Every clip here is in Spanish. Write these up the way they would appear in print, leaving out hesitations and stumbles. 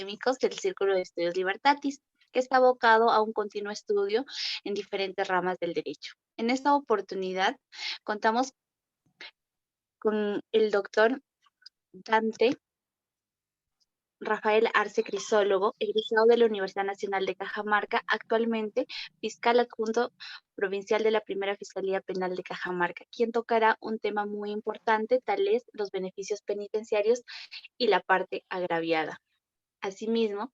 académicos del Círculo de Estudios Libertatis, que está abocado a un continuo estudio en diferentes ramas del derecho. En esta oportunidad contamos con el doctor Dante Rafael Arce Crisólogo, egresado de la Universidad Nacional de Cajamarca, actualmente fiscal adjunto provincial de la Primera Fiscalía Penal de Cajamarca, quien tocará un tema muy importante, tal es los beneficios penitenciarios y la parte agraviada. Asimismo,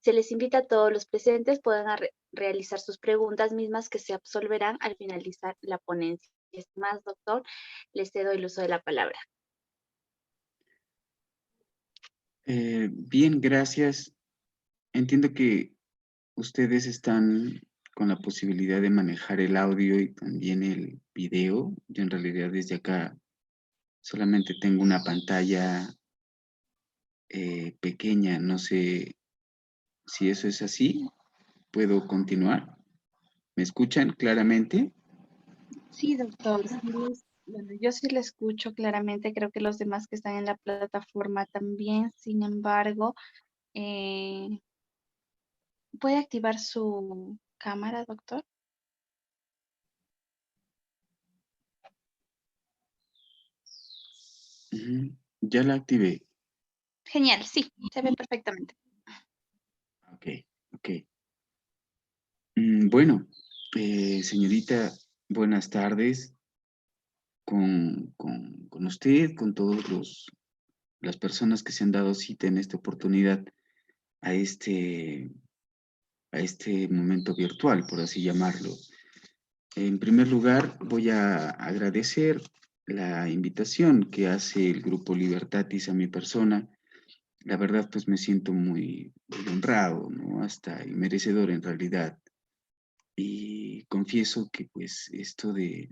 se les invita a todos los presentes puedan realizar sus preguntas mismas que se absolverán al finalizar la ponencia. Es más, doctor, les cedo el uso de la palabra. Bien, gracias. Entiendo que ustedes están con la posibilidad de manejar el audio y también el video. Yo en realidad desde acá solamente tengo una pantalla pequeña. No sé si eso es así. ¿Puedo continuar? ¿Me escuchan claramente? Sí, doctor. Bueno, yo sí le escucho claramente, creo que los demás que están en la plataforma también. Sin embargo, eh, ¿puede activar su cámara, doctor? Ujú. Ya la activé. Genial, sí, se ve perfectamente. Ok, ok. Bueno, señorita, buenas tardes con usted, con todos las personas que se han dado cita en esta oportunidad a a este momento virtual, por así llamarlo. En primer lugar, voy a agradecer la invitación que hace el Grupo Libertatis a mi persona. La verdad, pues me siento muy honrado, ¿no? Hasta y merecedor en realidad. Y confieso que pues esto de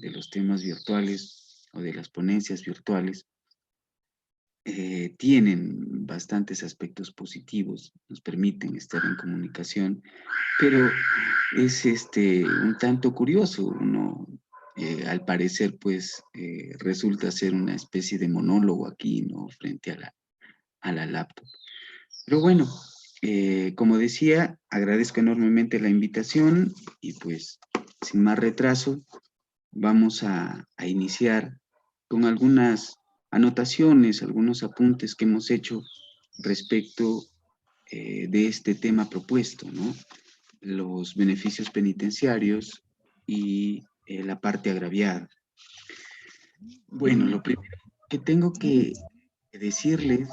los temas virtuales o de las ponencias virtuales tienen bastantes aspectos positivos, nos permiten estar en comunicación, pero es un tanto curioso, uno al parecer pues resulta ser una especie de monólogo aquí, ¿no? Frente a la laptop. Pero bueno, como decía, agradezco enormemente la invitación y pues sin más retraso vamos a iniciar con algunas anotaciones, algunos apuntes que hemos hecho respecto de este tema propuesto, ¿no? Los beneficios penitenciarios y la parte agraviada. Bueno, lo primero que tengo que decirles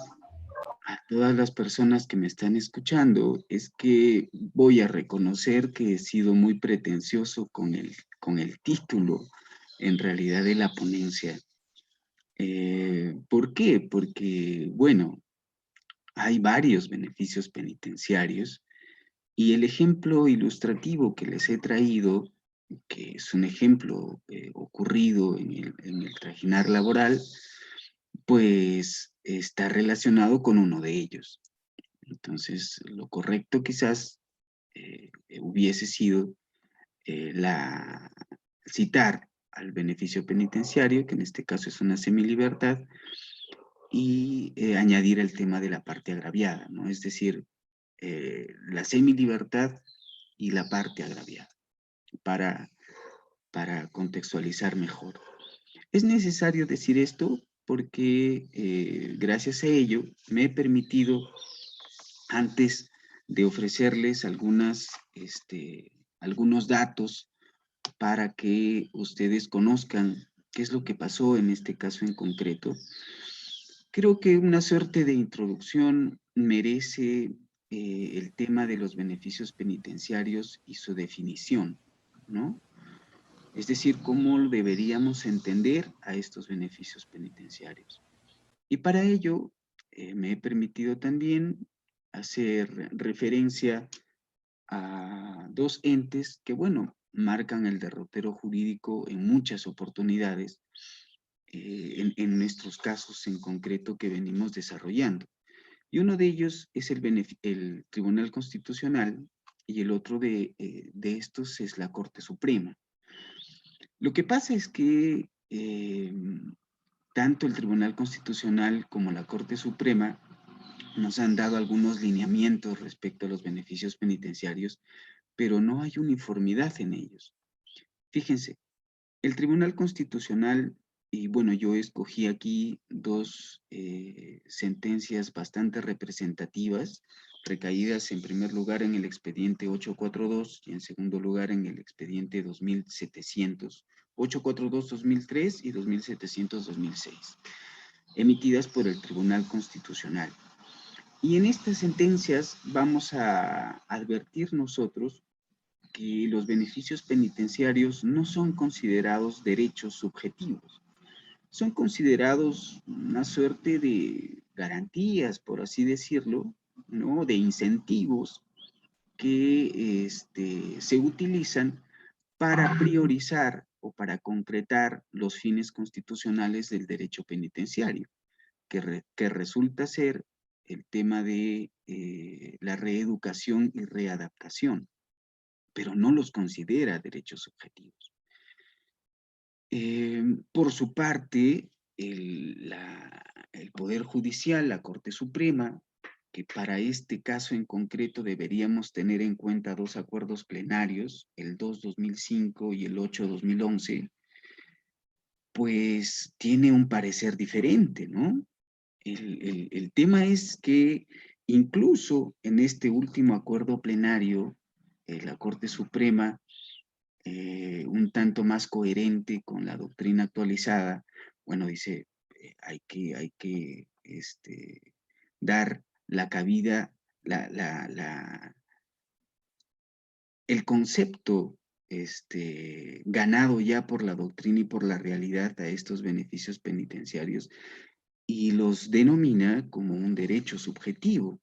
a todas las personas que me están escuchando es que voy a reconocer que he sido muy pretencioso con el título, en realidad, de la ponencia. ¿Por qué? Porque, bueno, hay varios beneficios penitenciarios y el ejemplo ilustrativo que les he traído, que es un ejemplo ocurrido en el trajinar laboral, pues está relacionado con uno de ellos. Entonces, lo correcto quizás hubiese sido citar al beneficio penitenciario, que en este caso es una semilibertad, y añadir el tema de la parte agraviada, ¿no? Es decir, la semilibertad y la parte agraviada, para, para contextualizar mejor. Es necesario decir esto porque gracias a ello me he permitido, antes de ofrecerles algunos datos para que ustedes conozcan qué es lo que pasó en este caso en concreto, creo que una suerte de introducción merece el tema de los beneficios penitenciarios y su definición, ¿no? Es decir, cómo deberíamos entender a estos beneficios penitenciarios. Y para ello me he permitido también hacer referencia a dos entes que, bueno, marcan el derrotero jurídico en muchas oportunidades, en nuestros casos en concreto que venimos desarrollando. Y uno de ellos es el Tribunal Constitucional y el otro de estos es la Corte Suprema. Lo que pasa es que tanto el Tribunal Constitucional como la Corte Suprema nos han dado algunos lineamientos respecto a los beneficios penitenciarios, pero no hay uniformidad en ellos. Fíjense, el Tribunal Constitucional, y bueno, yo escogí aquí dos sentencias bastante representativas, recaídas en primer lugar en el expediente 842 y en segundo lugar en el expediente 2700, 842-2003 y 2700-2006, emitidas por el Tribunal Constitucional. Y en estas sentencias vamos a advertir nosotros que los beneficios penitenciarios no son considerados derechos subjetivos, son considerados una suerte de garantías, por así decirlo, ¿no? De incentivos que se utilizan para priorizar o para concretar los fines constitucionales del derecho penitenciario, que resulta ser el tema de la reeducación y readaptación, pero no los considera derechos subjetivos. Por su parte, el Poder Judicial, la Corte Suprema, que para este caso en concreto deberíamos tener en cuenta dos acuerdos plenarios, el 2-2005 y el 8-2011, pues tiene un parecer diferente, ¿no? El tema es que incluso en este último acuerdo plenario, la Corte Suprema, un tanto más coherente con la doctrina actualizada, bueno, dice, hay que dar la cabida, el concepto ganado ya por la doctrina y por la realidad a estos beneficios penitenciarios y los denomina como un derecho subjetivo.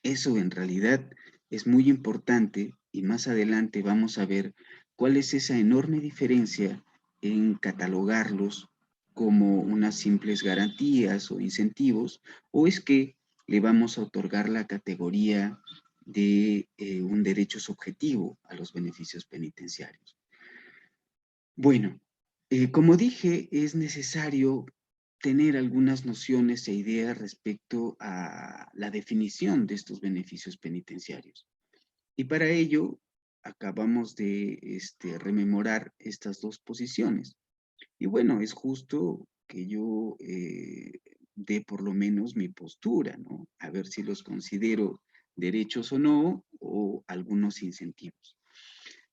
Eso en realidad es muy importante y más adelante vamos a ver cuál es esa enorme diferencia en catalogarlos como unas simples garantías o incentivos, o es que le vamos a otorgar la categoría de un derecho subjetivo a los beneficios penitenciarios. Bueno, como dije, es necesario tener algunas nociones e ideas respecto a la definición de estos beneficios penitenciarios. Y para ello, acabamos de rememorar estas dos posiciones. Y bueno, es justo que yo dé por lo menos mi postura, ¿no? A ver si los considero derechos o no, o algunos incentivos.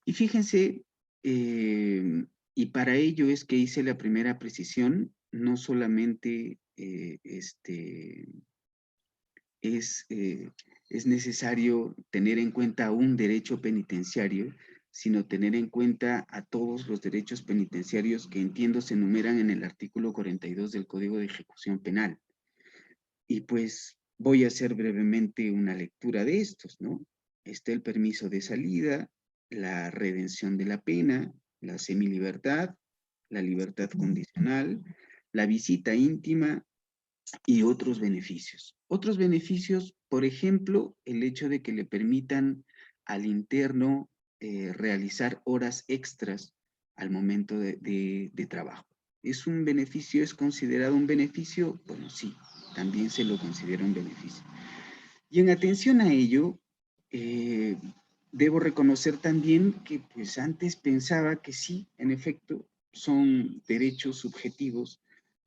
Y fíjense, y para ello es que hice la primera precisión, no solamente es necesario tener en cuenta un derecho penitenciario, sino tener en cuenta a todos los derechos penitenciarios que entiendo se enumeran en el artículo 42 del Código de Ejecución Penal. Y pues voy a hacer brevemente una lectura de estos, ¿no? Está el permiso de salida, la redención de la pena, la semilibertad, la libertad condicional, la visita íntima y otros beneficios. Otros beneficios, por ejemplo, el hecho de que le permitan al interno realizar horas extras al momento de trabajo. ¿Es un beneficio, es considerado un beneficio? Bueno, sí, también se lo considera un beneficio. Y en atención a ello, debo reconocer también que pues antes pensaba que sí, en efecto, son derechos subjetivos,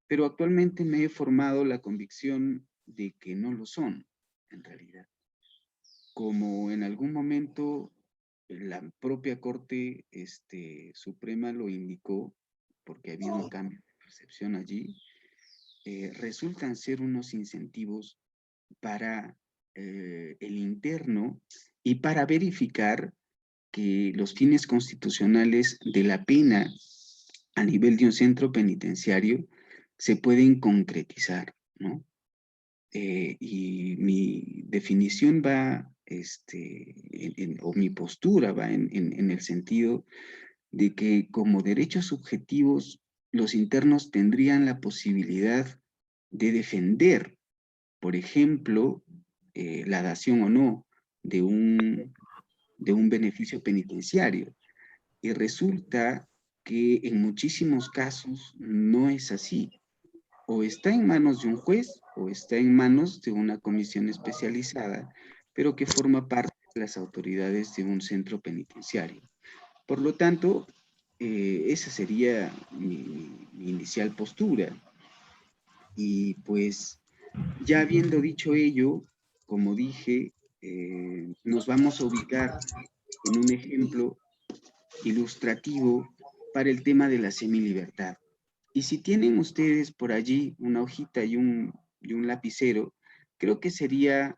pero actualmente me he formado la convicción de que no lo son, en realidad. Como en algún momento la propia Corte Suprema lo indicó, porque había un cambio de percepción allí, resultan ser unos incentivos para el interno y para verificar que los fines constitucionales de la pena a nivel de un centro penitenciario se pueden concretizar, ¿no? Y mi definición va, o mi postura va en el sentido de que como derechos subjetivos los internos tendrían la posibilidad de defender, por ejemplo, la dación o no de un beneficio penitenciario. Y resulta que en muchísimos casos no es así. O está en manos de un juez o está en manos de una comisión especializada, pero que forma parte de las autoridades de un centro penitenciario. Por lo tanto, esa sería mi inicial postura. Y pues, ya habiendo dicho ello, como dije, nos vamos a ubicar en un ejemplo ilustrativo para el tema de la semilibertad. Y si tienen ustedes por allí una hojita y un lapicero, creo que sería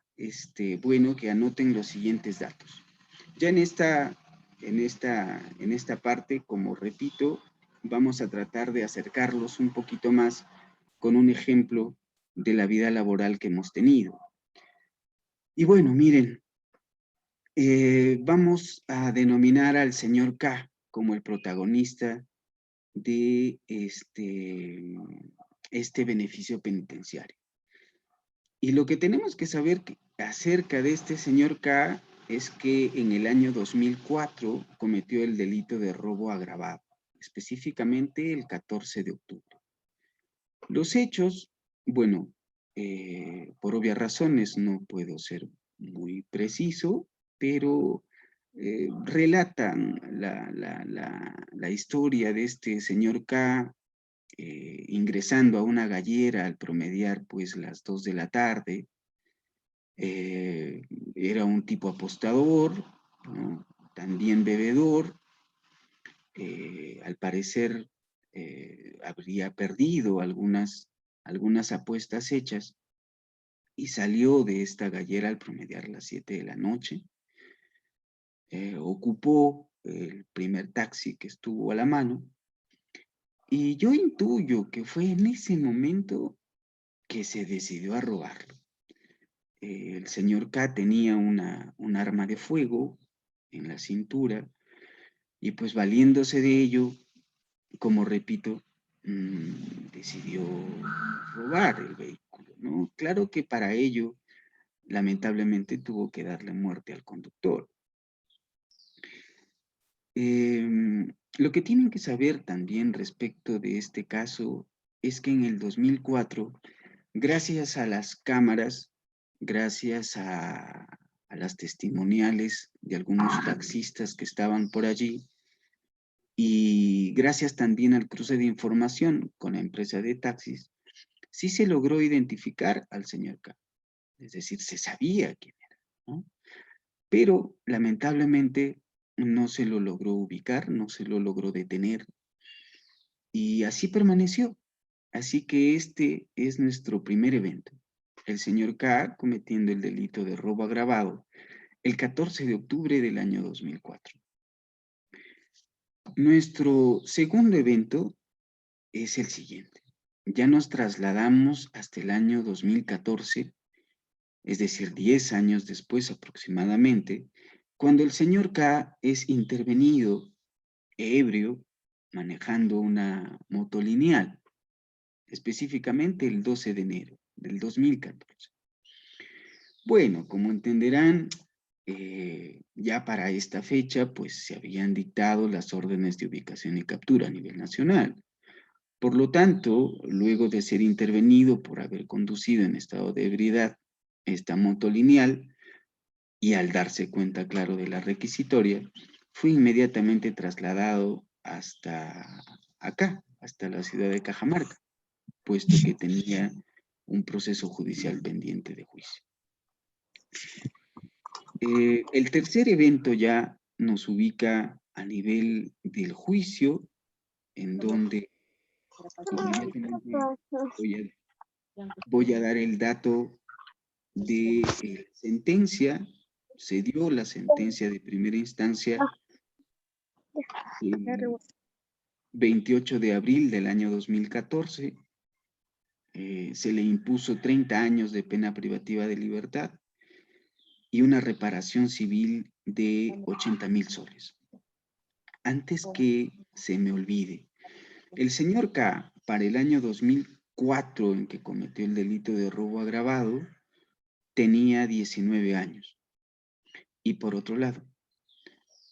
bueno que anoten los siguientes datos. Ya en esta parte, como repito, vamos a tratar de acercarlos un poquito más con un ejemplo de la vida laboral que hemos tenido. Y bueno, miren, vamos a denominar al señor K como el protagonista de este beneficio penitenciario. Y lo que tenemos que saber acerca de este señor K es que en el año 2004 cometió el delito de robo agravado, específicamente el 14 de octubre. Los hechos, bueno, por obvias razones no puedo ser muy preciso, pero relatan la historia de este señor K ingresando a una gallera al promediar pues las 2 de la tarde. Era un tipo apostador, ¿no? También bebedor. Al parecer habría perdido algunas apuestas hechas y salió de esta gallera al promediar las 7 de la noche. Ocupó el primer taxi que estuvo a la mano y yo intuyo que fue en ese momento que se decidió a robarlo. El señor K tenía un arma de fuego en la cintura y pues valiéndose de ello, como repito, decidió robar el vehículo, ¿no? Claro que para ello, lamentablemente, tuvo que darle muerte al conductor. Lo que tienen que saber también respecto de este caso es que en el 2004, gracias a las cámaras, gracias a las testimoniales de algunos taxistas que estaban por allí, y gracias también al cruce de información con la empresa de taxis, sí se logró identificar al señor K. Es decir, se sabía quién era, ¿no? Pero lamentablemente no se lo logró ubicar, no se lo logró detener y así permaneció. Así que este es nuestro primer evento. El señor K cometiendo el delito de robo agravado el 14 de octubre del año 2004. Nuestro segundo evento es el siguiente. Ya nos trasladamos hasta el año 2014, es decir, 10 años después aproximadamente, cuando el señor K es intervenido ebrio manejando una moto lineal, específicamente el 12 de enero del 2014. Bueno, como entenderán, ya para esta fecha, pues se habían dictado las órdenes de ubicación y captura a nivel nacional. Por lo tanto, luego de ser intervenido por haber conducido en estado de ebriedad esta moto lineal y al darse cuenta, claro, de la requisitoria, fue inmediatamente trasladado hasta acá, hasta la ciudad de Cajamarca, puesto que tenía un proceso judicial pendiente de juicio. El tercer evento ya nos ubica a nivel del juicio, en donde inmediatamente voy a dar el dato de sentencia. Se dio la sentencia de primera instancia el 28 de abril del año 2014. Se le impuso 30 años de pena privativa de libertad y una reparación civil de 80,000 soles. Antes que se me olvide, el señor K, para el año 2004, en que cometió el delito de robo agravado, tenía 19 años. Y por otro lado,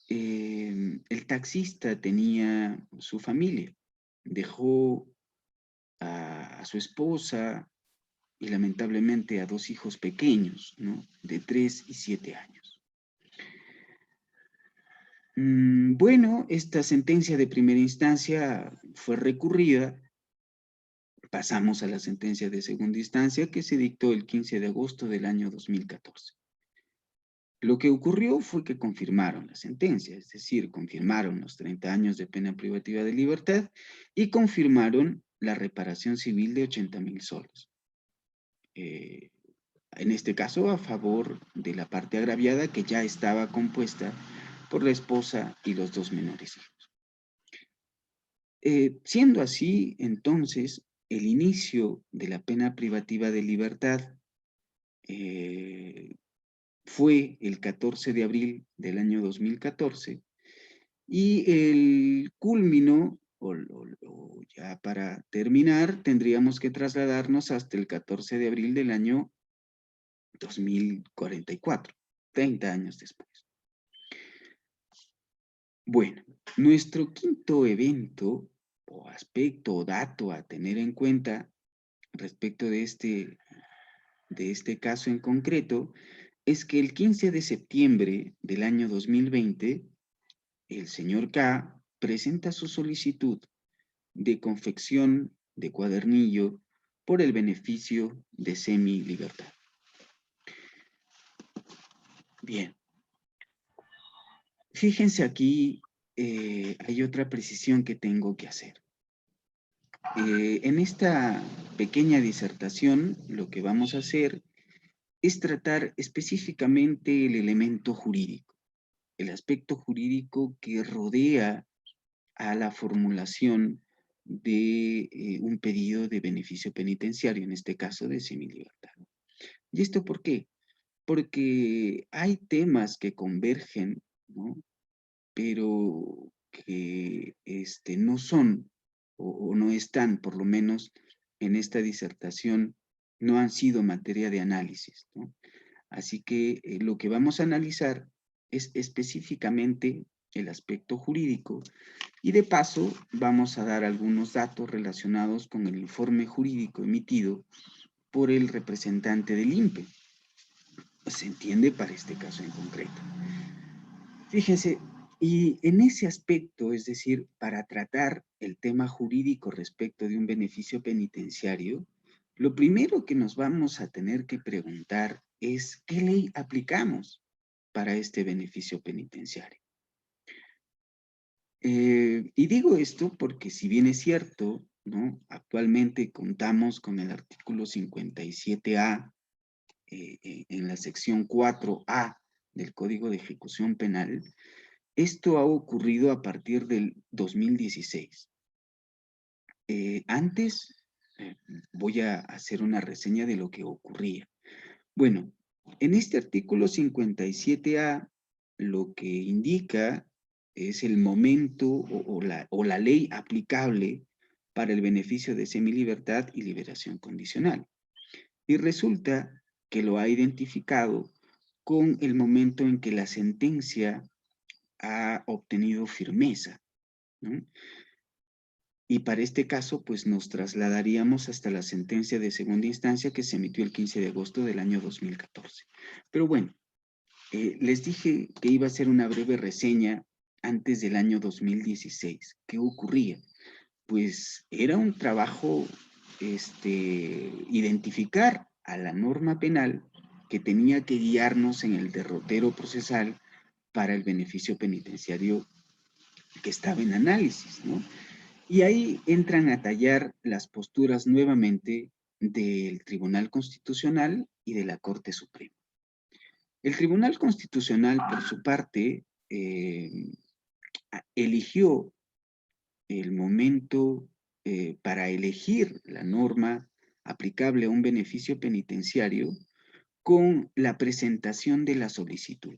el taxista tenía su familia, dejó a su esposa, y lamentablemente a 2 hijos pequeños, ¿no? De 3 y 7 años. Bueno, esta sentencia de primera instancia fue recurrida. Pasamos a la sentencia de segunda instancia que se dictó el 15 de agosto del año 2014. Lo que ocurrió fue que confirmaron la sentencia, es decir, confirmaron los 30 años de pena privativa de libertad y confirmaron la reparación civil de 80.000 soles. En este caso, a favor de la parte agraviada que ya estaba compuesta por la esposa y los 2 menores hijos. Siendo así, entonces, el inicio de la pena privativa de libertad fue el 14 de abril del año 2014 y el culmino, o ya para terminar, tendríamos que trasladarnos hasta el 14 de abril del año 2044, 30 años después. Bueno, nuestro quinto evento o aspecto o dato a tener en cuenta respecto de este caso en concreto es que el 15 de septiembre del año 2020, el señor K presenta su solicitud de confección de cuadernillo por el beneficio de semi-libertad. Bien, fíjense aquí, hay otra precisión que tengo que hacer. En esta pequeña disertación, lo que vamos a hacer es tratar específicamente el elemento jurídico, el aspecto jurídico que rodea a la formulación de un pedido de beneficio penitenciario, en este caso de semilibertad. ¿Y esto por qué? Porque hay temas que convergen, ¿no? Pero que no son o no están, por lo menos en esta disertación, no han sido materia de análisis, ¿no? Así que lo que vamos a analizar es específicamente el aspecto jurídico y de paso vamos a dar algunos datos relacionados con el informe jurídico emitido por el representante del INPE. Se entiende para este caso en concreto. Fíjense, y en ese aspecto, es decir, para tratar el tema jurídico respecto de un beneficio penitenciario, lo primero que nos vamos a tener que preguntar es ¿qué ley aplicamos para este beneficio penitenciario? Y digo esto porque si bien es cierto, ¿no? Actualmente contamos con el artículo 57A en la sección 4A del Código de Ejecución Penal. Esto ha ocurrido a partir del 2016. Antes voy a hacer una reseña de lo que ocurría. Bueno, en este artículo 57A lo que indica es el momento o la ley aplicable para el beneficio de semilibertad y liberación condicional. Y resulta que lo ha identificado con el momento en que la sentencia ha obtenido firmeza, ¿no? Y para este caso, pues nos trasladaríamos hasta la sentencia de segunda instancia que se emitió el 15 de agosto del año 2014. Pero bueno, les dije que iba a hacer una breve reseña antes del año 2016. ¿Qué ocurría? Pues era un trabajo identificar a la norma penal que tenía que guiarnos en el derrotero procesal para el beneficio penitenciario que estaba en análisis, ¿no? Y ahí entran a tallar las posturas nuevamente del Tribunal Constitucional y de la Corte Suprema. El Tribunal Constitucional, por su parte, eligió el momento para elegir la norma aplicable a un beneficio penitenciario con la presentación de la solicitud.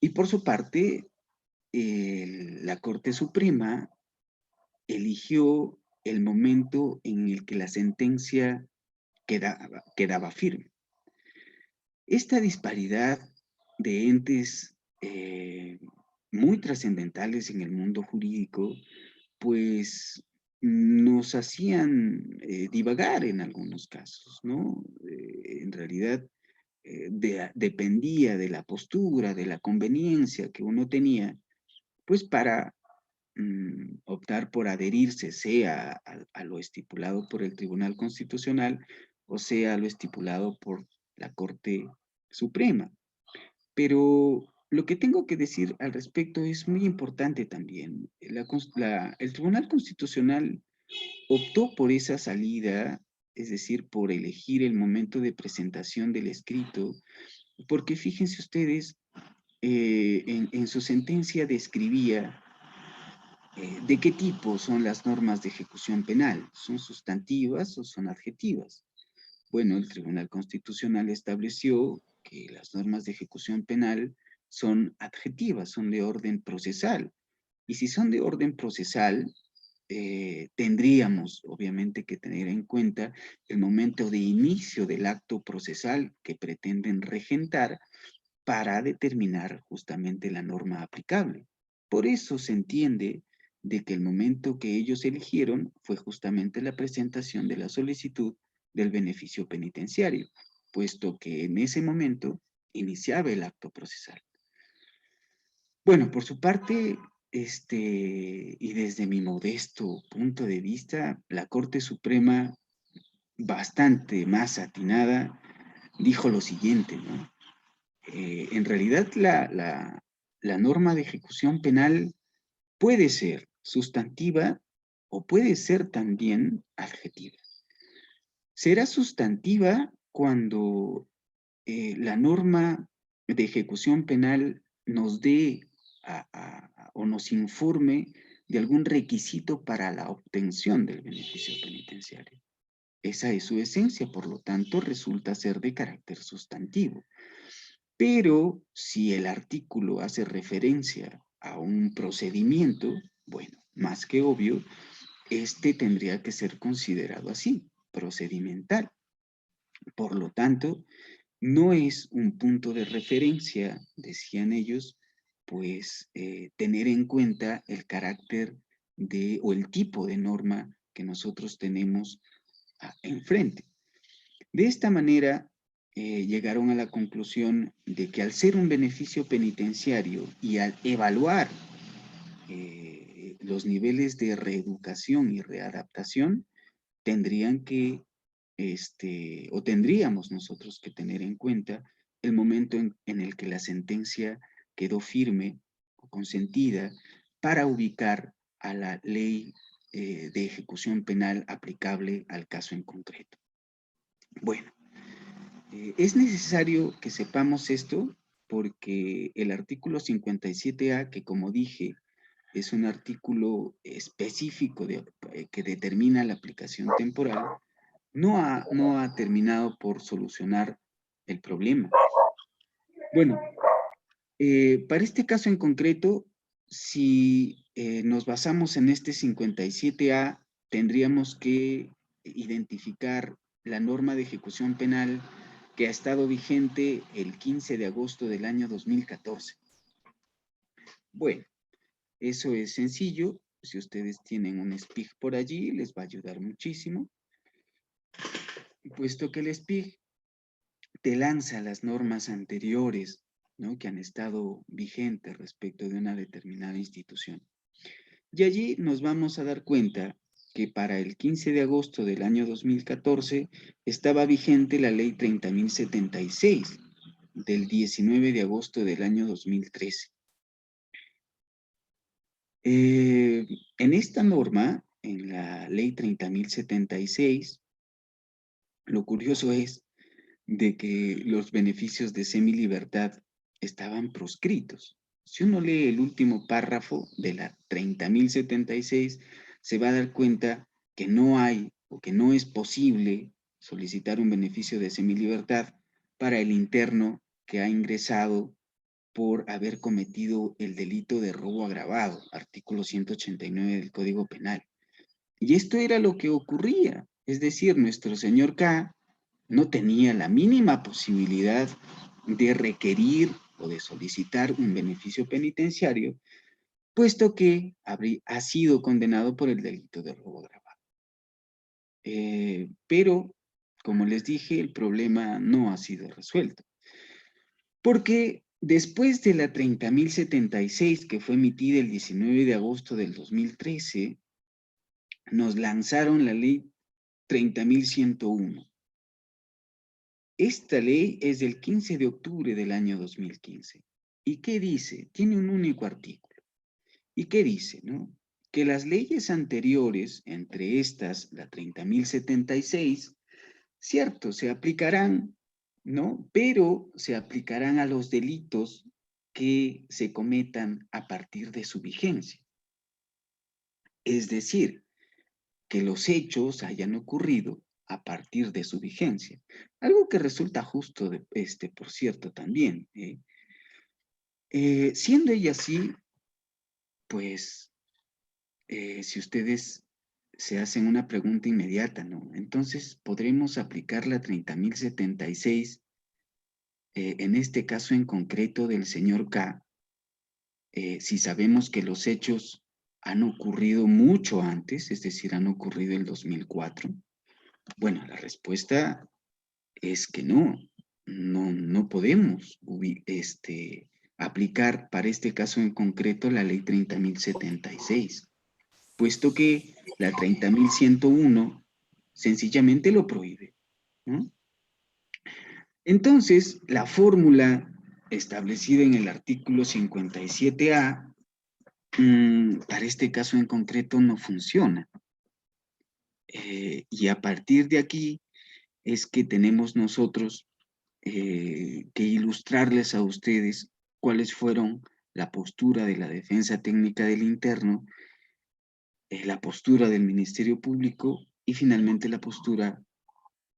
Y por su parte, la Corte Suprema eligió el momento en el que la sentencia quedaba firme. Esta disparidad de entes muy trascendentales en el mundo jurídico, pues nos hacían divagar en algunos casos, ¿no? En realidad dependía de la postura, de la conveniencia que uno tenía, pues para optar por adherirse, sea a lo estipulado por el Tribunal Constitucional o sea a lo estipulado por la Corte Suprema. Pero lo que tengo que decir al respecto es muy importante también. El Tribunal Constitucional optó por esa salida, es decir, por elegir el momento de presentación del escrito, porque fíjense ustedes, en su sentencia describía de qué tipo son las normas de ejecución penal. ¿Son sustantivas o son adjetivas? Bueno, el Tribunal Constitucional estableció que las normas de ejecución penal son adjetivas, son de orden procesal. Y si son de orden procesal, tendríamos obviamente que tener en cuenta el momento de inicio del acto procesal que pretenden regentar para determinar justamente la norma aplicable. Por eso se entiende de que el momento que ellos eligieron fue justamente la presentación de la solicitud del beneficio penitenciario, puesto que en ese momento iniciaba el acto procesal. Bueno, por su parte, y desde mi modesto punto de vista, la Corte Suprema, bastante más atinada, dijo lo siguiente, ¿no? En realidad la norma de ejecución penal puede ser sustantiva o puede ser también adjetiva. Será sustantiva cuando la norma de ejecución penal nos dé o nos informe de algún requisito para la obtención del beneficio penitenciario. Esa es su esencia, por lo tanto, resulta ser de carácter sustantivo. Pero si el artículo hace referencia a un procedimiento, bueno, más que obvio, este tendría que ser considerado así, procedimental. Por lo tanto, no es un punto de referencia, decían ellos, pues tener en cuenta el carácter o el tipo de norma que nosotros tenemos enfrente. De esta manera, llegaron a la conclusión de que al ser un beneficio penitenciario y al evaluar los niveles de reeducación y readaptación, tendrían que, o tendríamos nosotros que tener en cuenta el momento en el que la sentencia quedó firme o consentida para ubicar a la ley de ejecución penal aplicable al caso en concreto. Bueno, es necesario que sepamos esto porque el artículo 57A, que como dije, es un artículo específico que determina la aplicación temporal, no ha terminado por solucionar el problema. Bueno, para este caso en concreto, si nos basamos en este 57A, tendríamos que identificar la norma de ejecución penal que ha estado vigente el 15 de agosto del año 2014. Bueno, eso es sencillo. Si ustedes tienen un SPIG por allí, les va a ayudar muchísimo. Puesto que el SPIG te lanza las normas anteriores, ¿no?, que han estado vigentes respecto de una determinada institución. Y allí nos vamos a dar cuenta que para el 15 de agosto del año 2014 estaba vigente la ley 30.076 del 19 de agosto del año 2013. En esta norma, en la ley 30.076, lo curioso es de que los beneficios de semilibertad estaban proscritos. Si uno lee el último párrafo de la 30.076, se va a dar cuenta que no hay o que no es posible solicitar un beneficio de semilibertad para el interno que ha ingresado por haber cometido el delito de robo agravado, artículo 189 del Código Penal. Y esto era lo que ocurría, es decir, nuestro señor K no tenía la mínima posibilidad de requerir o de solicitar un beneficio penitenciario puesto que ha sido condenado por el delito de robo agravado. Pero, como les dije, el problema no ha sido resuelto. Porque después de la 30.076, que fue emitida el 19 de agosto del 2013, nos lanzaron la ley 30.101. Esta ley es del 15 de octubre del año 2015. ¿Y qué dice? Tiene un único artículo. ¿Y qué dice? ¿No? Que las leyes anteriores, entre estas la 30.076, cierto, se aplicarán, ¿no? Pero se aplicarán a los delitos que se cometan a partir de su vigencia. Es decir, que los hechos hayan ocurrido a partir de su vigencia. Algo que resulta justo, por cierto, también. Siendo ella así, pues, si ustedes se hacen una pregunta inmediata, ¿no? Entonces, ¿podremos aplicar la 30.076 en este caso en concreto del señor K, si sabemos que los hechos han ocurrido mucho antes, es decir, han ocurrido el 2004? Bueno, la respuesta es que no podemos aplicar para este caso en concreto la ley 30.076, puesto que la 30.101 sencillamente lo prohíbe, ¿no? Entonces, la fórmula establecida en el artículo 57A, para este caso en concreto no funciona. Y a partir de aquí es que tenemos nosotros que ilustrarles a ustedes cuáles fueron la postura de la Defensa Técnica del Interno, la postura del Ministerio Público y finalmente la postura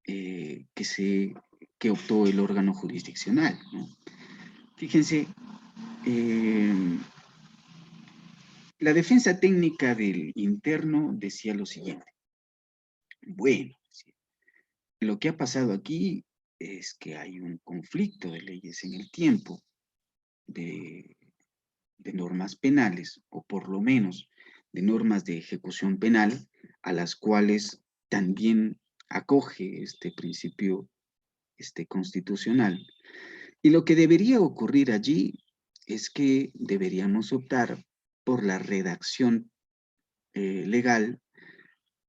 que optó el órgano jurisdiccional, ¿no? Fíjense, la Defensa Técnica del Interno decía lo siguiente. Bueno, lo que ha pasado aquí es que hay un conflicto de leyes en el tiempo de normas penales, o por lo menos de normas de ejecución penal, a las cuales también acoge este principio constitucional. Y lo que debería ocurrir allí es que deberíamos optar por la redacción legal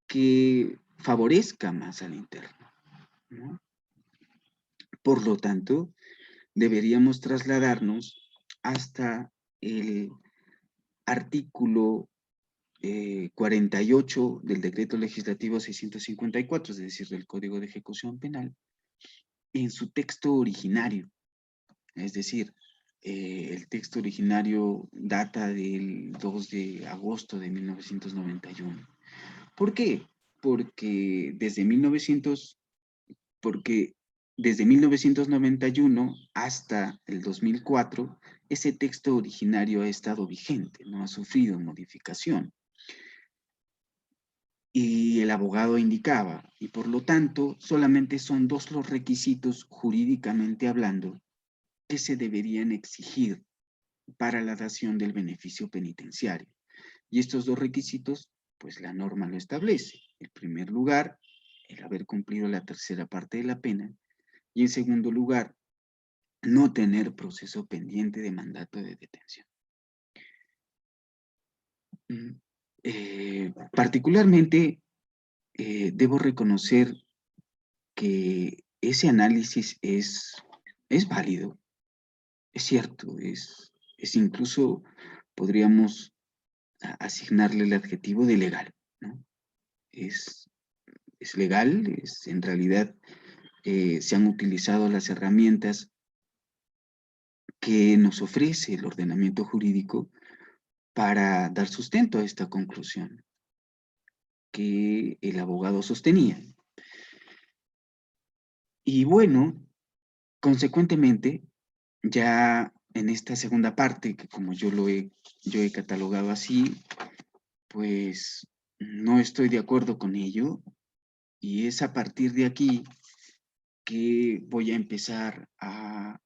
que favorezca más al interno, ¿no? Por lo tanto, deberíamos trasladarnos hasta el artículo 48 del Decreto Legislativo 654, es decir, del Código de Ejecución Penal, en su texto originario. Es decir, el texto originario data del 2 de agosto de 1991. ¿Por qué? Porque desde 1991 hasta el 2004, ese texto originario ha estado vigente, no ha sufrido modificación. Y el abogado indicaba, y por lo tanto, solamente son dos los requisitos jurídicamente hablando que se deberían exigir para la dación del beneficio penitenciario. Y estos dos requisitos, pues la norma lo establece. En primer lugar, el haber cumplido la tercera parte de la pena. Y en segundo lugar, no tener proceso pendiente de mandato de detención. Particularmente, debo reconocer que ese análisis es válido, es cierto, es incluso, podríamos asignarle el adjetivo de legal, ¿no? Es legal, en realidad se han utilizado las herramientas que nos ofrece el ordenamiento jurídico para dar sustento a esta conclusión que el abogado sostenía. Y bueno, consecuentemente, ya en esta segunda parte, que como yo he catalogado así, pues no estoy de acuerdo con ello, y es a partir de aquí que voy a empezar a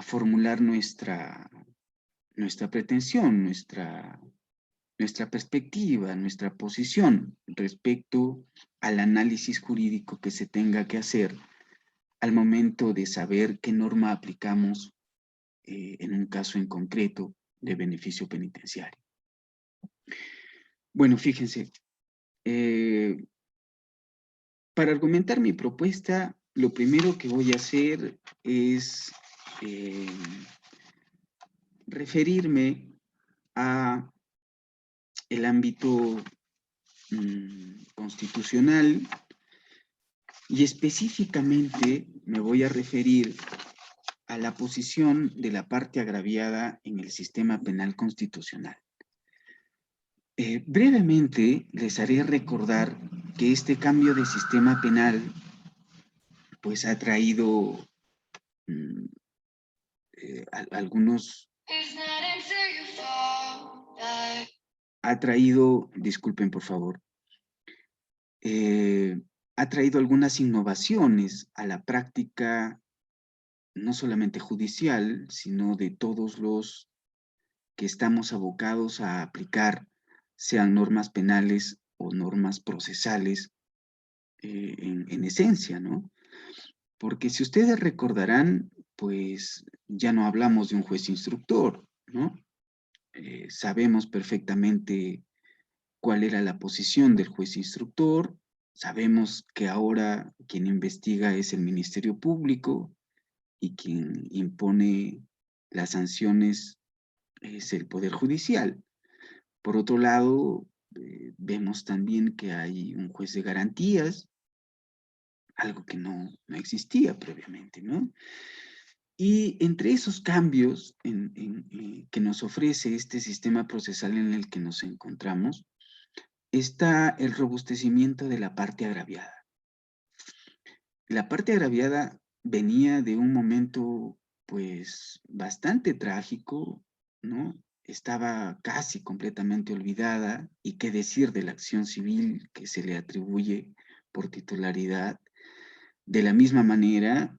formular nuestra nuestra pretensión, nuestra perspectiva, nuestra posición respecto al análisis jurídico que se tenga que hacer al momento de saber qué norma aplicamos en un caso en concreto de beneficio penitenciario. Bueno, fíjense, para argumentar mi propuesta, lo primero que voy a hacer es referirme a el ámbito constitucional y específicamente me voy a referir a la posición de la parte agraviada en el sistema penal constitucional. Brevemente les haré recordar que este cambio de sistema penal pues ha traído disculpen por favor, ha traído algunas innovaciones a la práctica no solamente judicial, sino de todos los que estamos abocados a aplicar, sean normas penales o normas procesales en esencia, ¿no? Porque si ustedes recordarán, pues ya no hablamos de un juez instructor, ¿no? Sabemos perfectamente cuál era la posición del juez instructor, sabemos que ahora quien investiga es el Ministerio Público y quien impone las sanciones es el Poder Judicial. Por otro lado, vemos también que hay un juez de garantías, algo que no existía previamente, ¿no? Y entre esos cambios que nos ofrece este sistema procesal en el que nos encontramos, está el robustecimiento de la parte agraviada. La parte agraviada venía de un momento, pues, bastante trágico, ¿no? Estaba casi completamente olvidada, y qué decir de la acción civil que se le atribuye por titularidad. De la misma manera,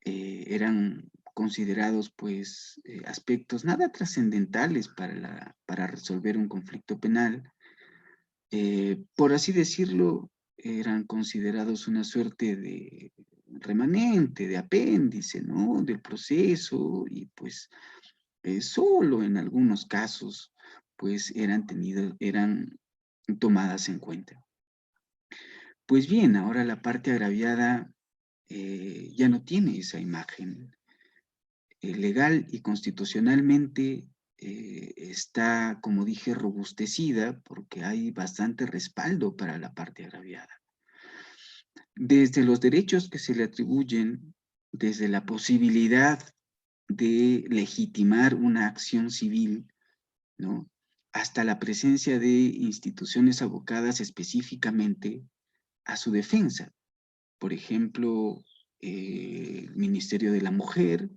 eran considerados, pues, aspectos nada trascendentales para resolver un conflicto penal. Por así decirlo, eran considerados una suerte de remanente, de apéndice, ¿no? Del proceso, y pues solo en algunos casos, pues eran tomadas en cuenta. Pues bien, ahora la parte agraviada ya no tiene esa imagen. Legal y constitucionalmente está, como dije, robustecida porque hay bastante respaldo para la parte agraviada. Desde los derechos que se le atribuyen, desde la posibilidad de legitimar una acción civil, ¿no? Hasta la presencia de instituciones abocadas específicamente a su defensa. Por ejemplo, el Ministerio de la Mujer,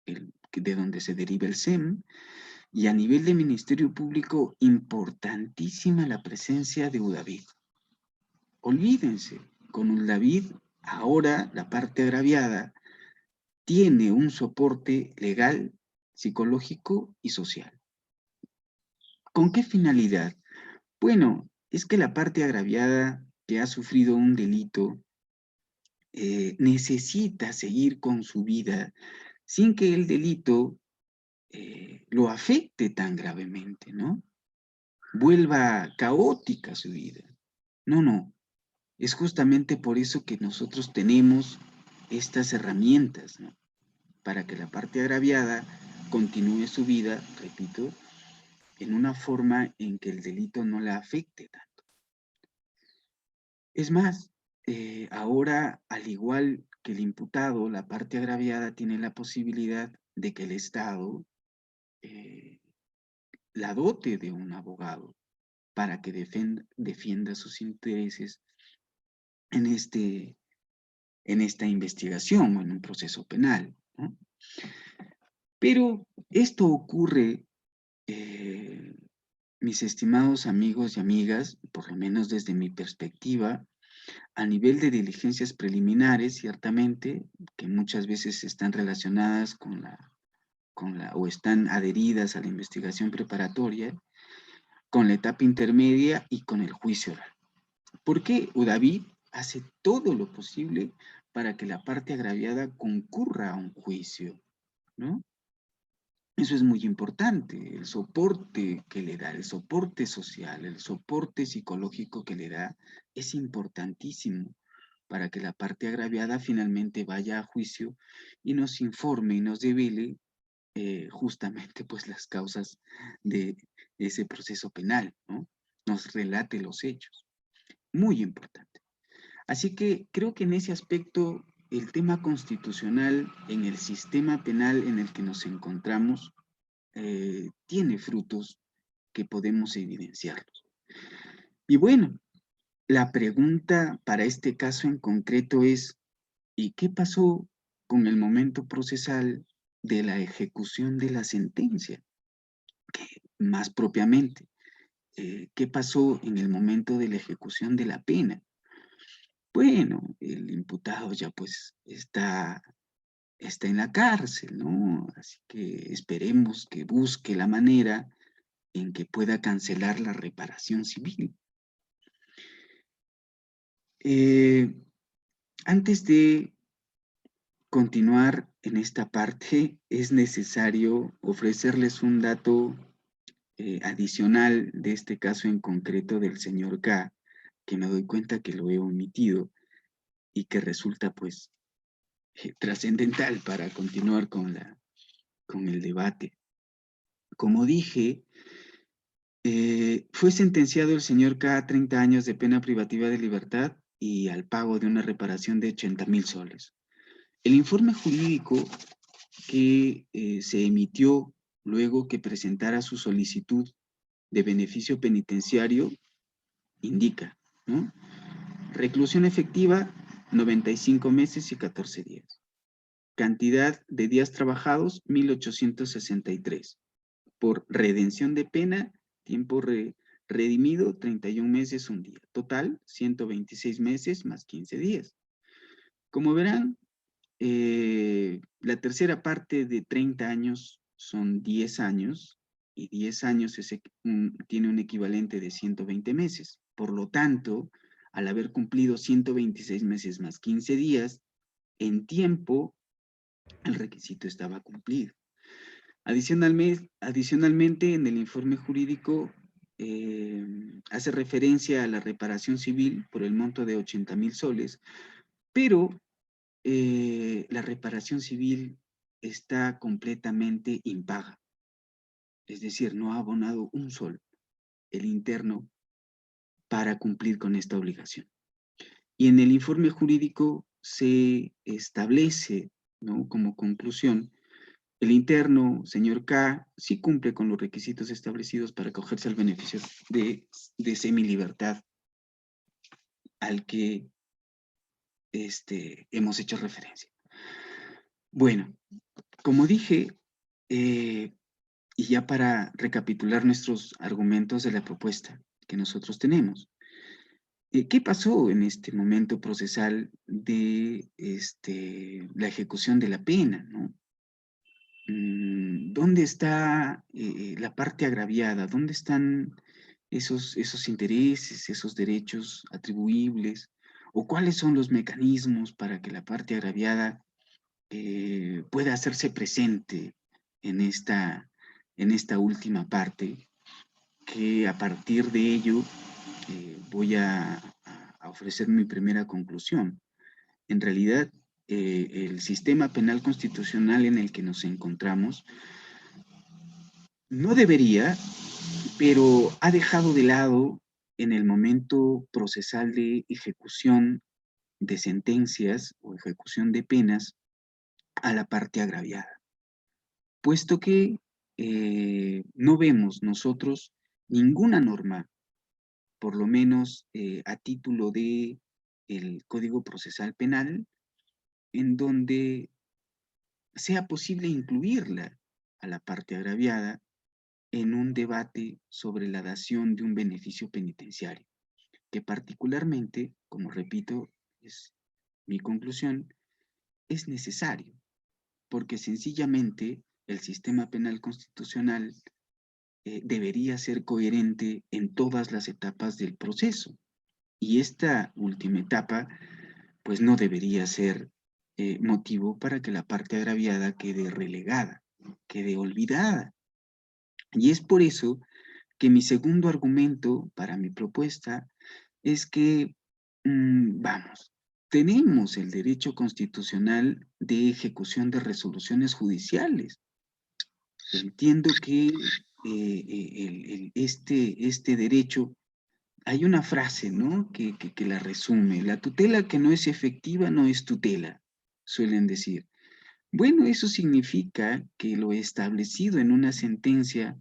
de donde se deriva el SEM, y a nivel de Ministerio Público, importantísima la presencia de UDAVID. Olvídense, con UDAVID, ahora la parte agraviada tiene un soporte legal, psicológico y social. ¿Con qué finalidad? Bueno, es que la parte agraviada que ha sufrido un delito necesita seguir con su vida sin que el delito lo afecte tan gravemente, ¿no? Vuelva caótica su vida. No. Es justamente por eso que nosotros tenemos estas herramientas, ¿no? Para que la parte agraviada continúe su vida, repito, en una forma en que el delito no la afecte tanto. Es más, ahora, al igual que el imputado, la parte agraviada tiene la posibilidad de que el Estado la dote de un abogado para que defienda sus intereses en, en esta investigación o en un proceso penal, ¿no? Pero esto ocurre, mis estimados amigos y amigas, por lo menos desde mi perspectiva, a nivel de diligencias preliminares, ciertamente, que muchas veces están relacionadas con o están adheridas a la investigación preparatoria, con la etapa intermedia y con el juicio oral. Porque UDAVID hace todo lo posible para que la parte agraviada concurra a un juicio, ¿no? Eso es muy importante, el soporte que le da, el soporte social, el soporte psicológico que le da, es importantísimo para que la parte agraviada finalmente vaya a juicio y nos informe y nos devele justamente pues las causas de ese proceso penal, ¿no? Nos relate los hechos. Muy importante. Así que creo que en ese aspecto el tema constitucional en el sistema penal en el que nos encontramos tiene frutos que podemos evidenciarlos. Y bueno, la pregunta para este caso en concreto es, ¿y qué pasó con el momento procesal de la ejecución de la sentencia? Más propiamente, ¿qué pasó en el momento de la ejecución de la pena? Bueno, el imputado ya pues está en la cárcel, ¿no? Así que esperemos que busque la manera en que pueda cancelar la reparación civil. Antes de continuar en esta parte, es necesario ofrecerles un dato adicional de este caso en concreto del señor K, que me doy cuenta que lo he omitido y que resulta pues trascendental para continuar con el debate. Como dije, fue sentenciado el señor K a 30 años de pena privativa de libertad y al pago de una reparación de 80,000 soles. El informe jurídico que se emitió luego que presentara su solicitud de beneficio penitenciario indica, ¿no? Reclusión efectiva, 95 meses y 14 días. Cantidad de días trabajados, 1,863. Por redención de pena, tiempo redimido, 31 meses, 1 día. Total, 126 meses más 15 días. Como verán, la tercera parte de 30 años son 10 años y 10 años tiene un equivalente de 120 meses. Por lo tanto, al haber cumplido 126 meses más 15 días, en tiempo, el requisito estaba cumplido. Adicionalmente, en el informe jurídico hace referencia a la reparación civil por el monto de 80,000 soles, pero la reparación civil está completamente impaga. Es decir, no ha abonado un sol el interno para cumplir con esta obligación. Y en el informe jurídico se establece, ¿no?, como conclusión, el interno, señor K, sí cumple con los requisitos establecidos para acogerse al beneficio de semilibertad al que hemos hecho referencia. Bueno, como dije, y ya para recapitular nuestros argumentos de la propuesta que nosotros tenemos, ¿qué pasó en este momento procesal de la ejecución de la pena, ¿no? ¿Dónde está la parte agraviada? ¿Dónde están esos intereses, esos derechos atribuibles? ¿O cuáles son los mecanismos para que la parte agraviada pueda hacerse presente en esta última parte? Que a partir de ello voy a ofrecer mi primera conclusión. En realidad, el sistema penal constitucional en el que nos encontramos no debería, pero ha dejado de lado en el momento procesal de ejecución de sentencias o ejecución de penas a la parte agraviada, puesto que no vemos nosotros ninguna norma, por lo menos a título de el Código Procesal Penal, en donde sea posible incluirla a la parte agraviada en un debate sobre la dación de un beneficio penitenciario, que particularmente, como repito, es mi conclusión, es necesario, porque sencillamente el sistema penal constitucional debería ser coherente en todas las etapas del proceso. Y esta última etapa, pues no debería ser motivo para que la parte agraviada quede relegada, quede olvidada. Y es por eso que mi segundo argumento para mi propuesta es que, vamos, tenemos el derecho constitucional de ejecución de resoluciones judiciales. Entiendo que este derecho, hay una frase, ¿no?, que la resume: la tutela que no es efectiva no es tutela, suelen decir. Bueno, eso significa que lo establecido en una sentencia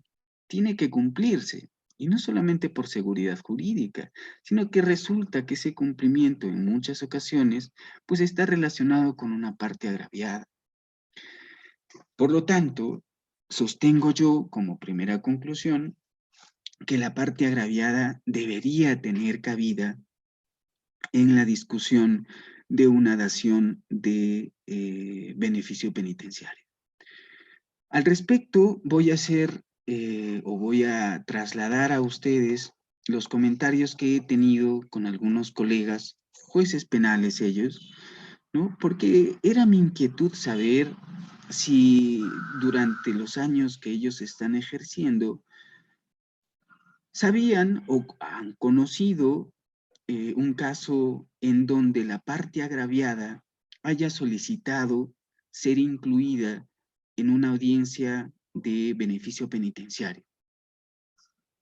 tiene que cumplirse, y no solamente por seguridad jurídica, sino que resulta que ese cumplimiento en muchas ocasiones pues está relacionado con una parte agraviada. Por lo tanto, sostengo yo como primera conclusión que la parte agraviada debería tener cabida en la discusión de una dación de beneficio penitenciario. Al respecto, voy a hacer o voy a trasladar a ustedes los comentarios que he tenido con algunos colegas, jueces penales ellos, ¿no? Porque era mi inquietud saber si durante los años que ellos están ejerciendo, sabían o han conocido un caso en donde la parte agraviada haya solicitado ser incluida en una audiencia de beneficio penitenciario.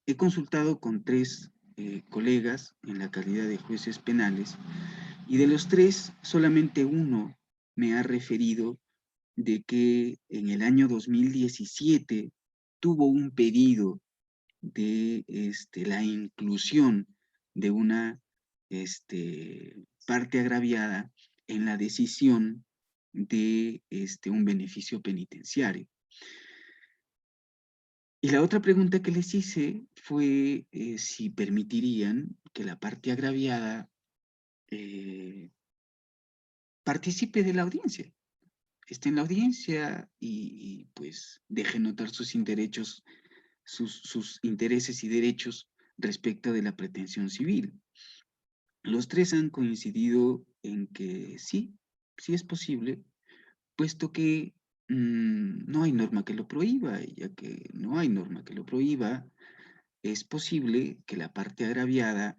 He consultado con 3 colegas en la calidad de jueces penales, y de los 3, solamente uno me ha referido de que en el año 2017 tuvo un pedido de la inclusión de una parte agraviada en la decisión de un beneficio penitenciario. Y la otra pregunta que les hice fue si permitirían que la parte agraviada participe de la audiencia, esté en la audiencia y pues deje notar sus derechos, sus intereses y derechos respecto de la pretensión civil. Los 3 han coincidido en que sí, sí es posible, puesto que no hay norma que lo prohíba, y ya que no hay norma que lo prohíba, es posible que la parte agraviada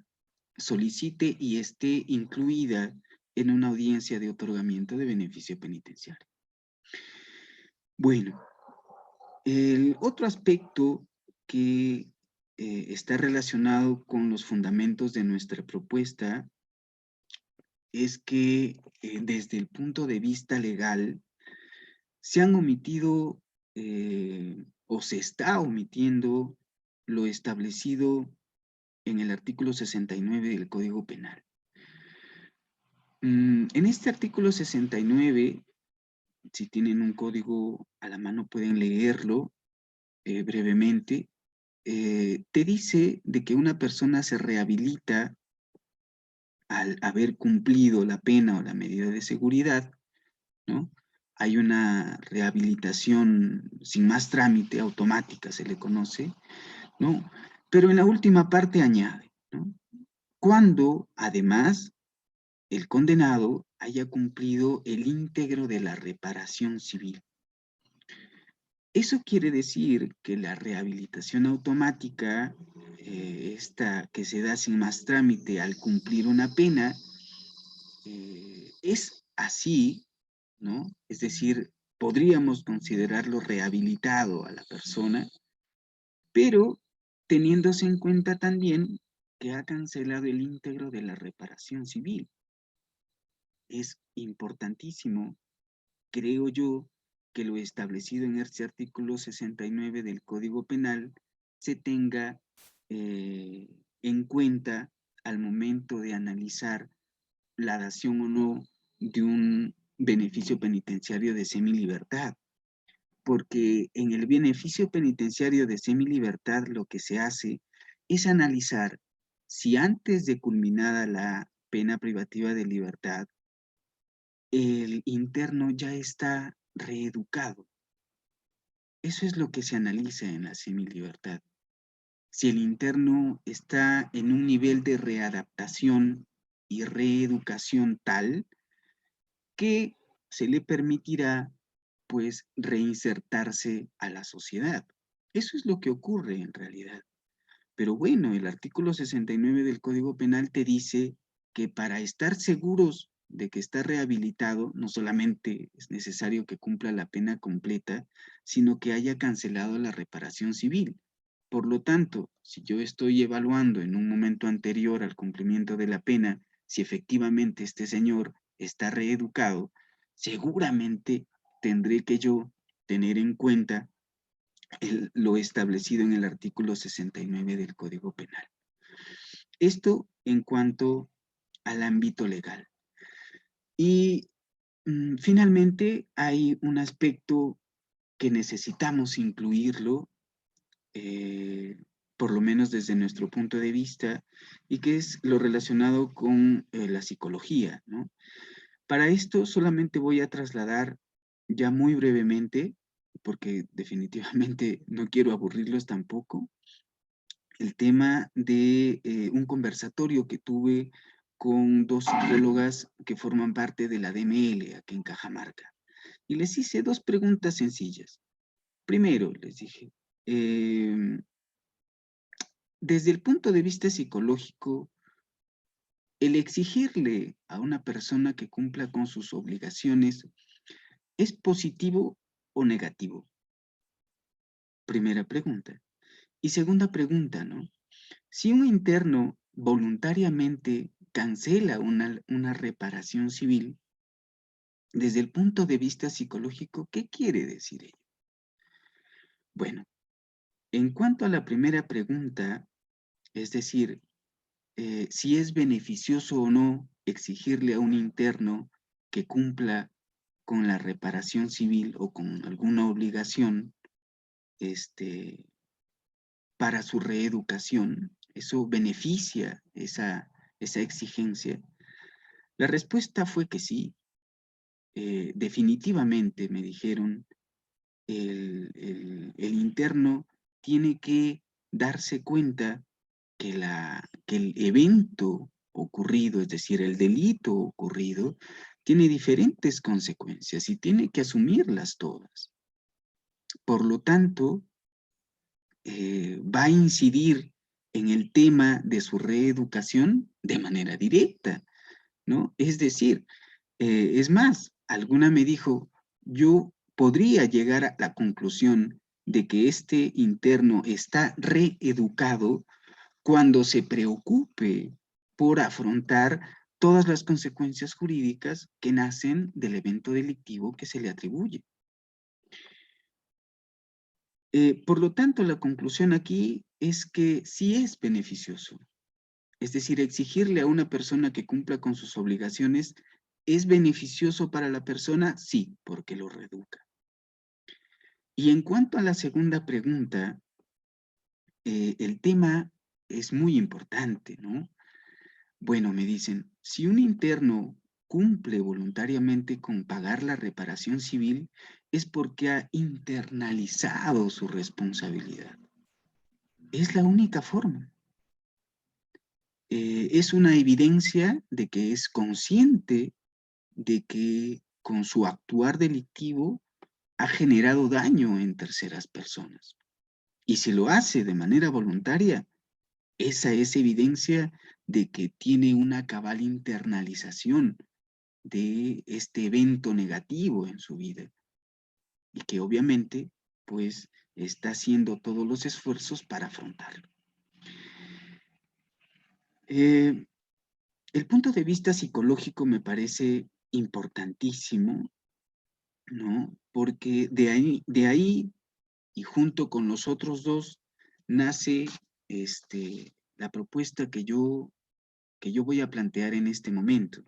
solicite y esté incluida en una audiencia de otorgamiento de beneficio penitenciario. Bueno, el otro aspecto que está relacionado con los fundamentos de nuestra propuesta es que desde el punto de vista legal se han omitido o se está omitiendo lo establecido en el artículo 69 del Código Penal. En este artículo 69, si tienen un código a la mano pueden leerlo brevemente, te dice de que una persona se rehabilita al haber cumplido la pena o la medida de seguridad, ¿no? Hay una rehabilitación sin más trámite, automática se le conoce, ¿no? Pero en la última parte añade, ¿no?, cuando además el condenado haya cumplido el íntegro de la reparación civil. Eso quiere decir que la rehabilitación automática, esta que se da sin más trámite al cumplir una pena, es así, ¿no? Es decir, podríamos considerarlo rehabilitado a la persona, pero teniéndose en cuenta también que ha cancelado el íntegro de la reparación civil. Es importantísimo, creo yo, que lo establecido en este artículo 69 del Código Penal se tenga en cuenta al momento de analizar la dación o no de un beneficio penitenciario de semilibertad. Porque en el beneficio penitenciario de semilibertad lo que se hace es analizar si antes de culminada la pena privativa de libertad, el interno ya está reeducado. Eso es lo que se analiza en la semilibertad. Si el interno está en un nivel de readaptación y reeducación tal que se le permitirá, pues, reinsertarse a la sociedad. Eso es lo que ocurre en realidad. Pero bueno, el artículo 69 del Código Penal te dice que para estar seguros de que está rehabilitado, no solamente es necesario que cumpla la pena completa, sino que haya cancelado la reparación civil. Por lo tanto, si yo estoy evaluando en un momento anterior al cumplimiento de la pena, si efectivamente este señor está reeducado, seguramente tendré que yo tener en cuenta lo establecido en el artículo 69 del Código Penal. Esto en cuanto al ámbito legal. Y finalmente hay un aspecto que necesitamos incluirlo, por lo menos desde nuestro punto de vista, y que es lo relacionado con la psicología, ¿no? Para esto solamente voy a trasladar ya muy brevemente, porque definitivamente no quiero aburrirlos tampoco, el tema de un conversatorio que tuve con dos psicólogas que forman parte de la DML aquí en Cajamarca. Y les hice dos preguntas sencillas. Primero, les dije, desde el punto de vista psicológico, el exigirle a una persona que cumpla con sus obligaciones, ¿es positivo o negativo? Primera pregunta. Y segunda pregunta, ¿no? Si un interno voluntariamente cancela una reparación civil, desde el punto de vista psicológico, ¿qué quiere decir ello? Bueno, en cuanto a la primera pregunta, es decir, si es beneficioso o no exigirle a un interno que cumpla con la reparación civil o con alguna obligación, para su reeducación, eso beneficia esa exigencia. La respuesta fue que sí. Definitivamente me dijeron, el interno tiene que darse cuenta que el evento ocurrido, es decir, el delito ocurrido, tiene diferentes consecuencias y tiene que asumirlas todas. Por lo tanto, va a incidir en el tema de su reeducación de manera directa, ¿no? Es decir, es más, alguna me dijo, yo podría llegar a la conclusión de que este interno está reeducado cuando se preocupe por afrontar todas las consecuencias jurídicas que nacen del evento delictivo que se le atribuye. Por lo tanto, la conclusión aquí es que sí es beneficioso. Es decir, exigirle a una persona que cumpla con sus obligaciones, ¿es beneficioso para la persona? Sí, porque lo reeduca. Y en cuanto a la segunda pregunta, el tema es muy importante, ¿no? Bueno, me dicen, si un interno cumple voluntariamente con pagar la reparación civil, es porque ha internalizado su responsabilidad. Es la única forma. Es una evidencia de que es consciente de que con su actuar delictivo ha generado daño en terceras personas. Y si lo hace de manera voluntaria, esa es evidencia de que tiene una cabal internalización de este evento negativo en su vida y que obviamente pues está haciendo todos los esfuerzos para afrontarlo. El punto de vista psicológico me parece importantísimo, ¿no? Porque de ahí y junto con los otros dos nace la propuesta que yo voy a plantear en este momento.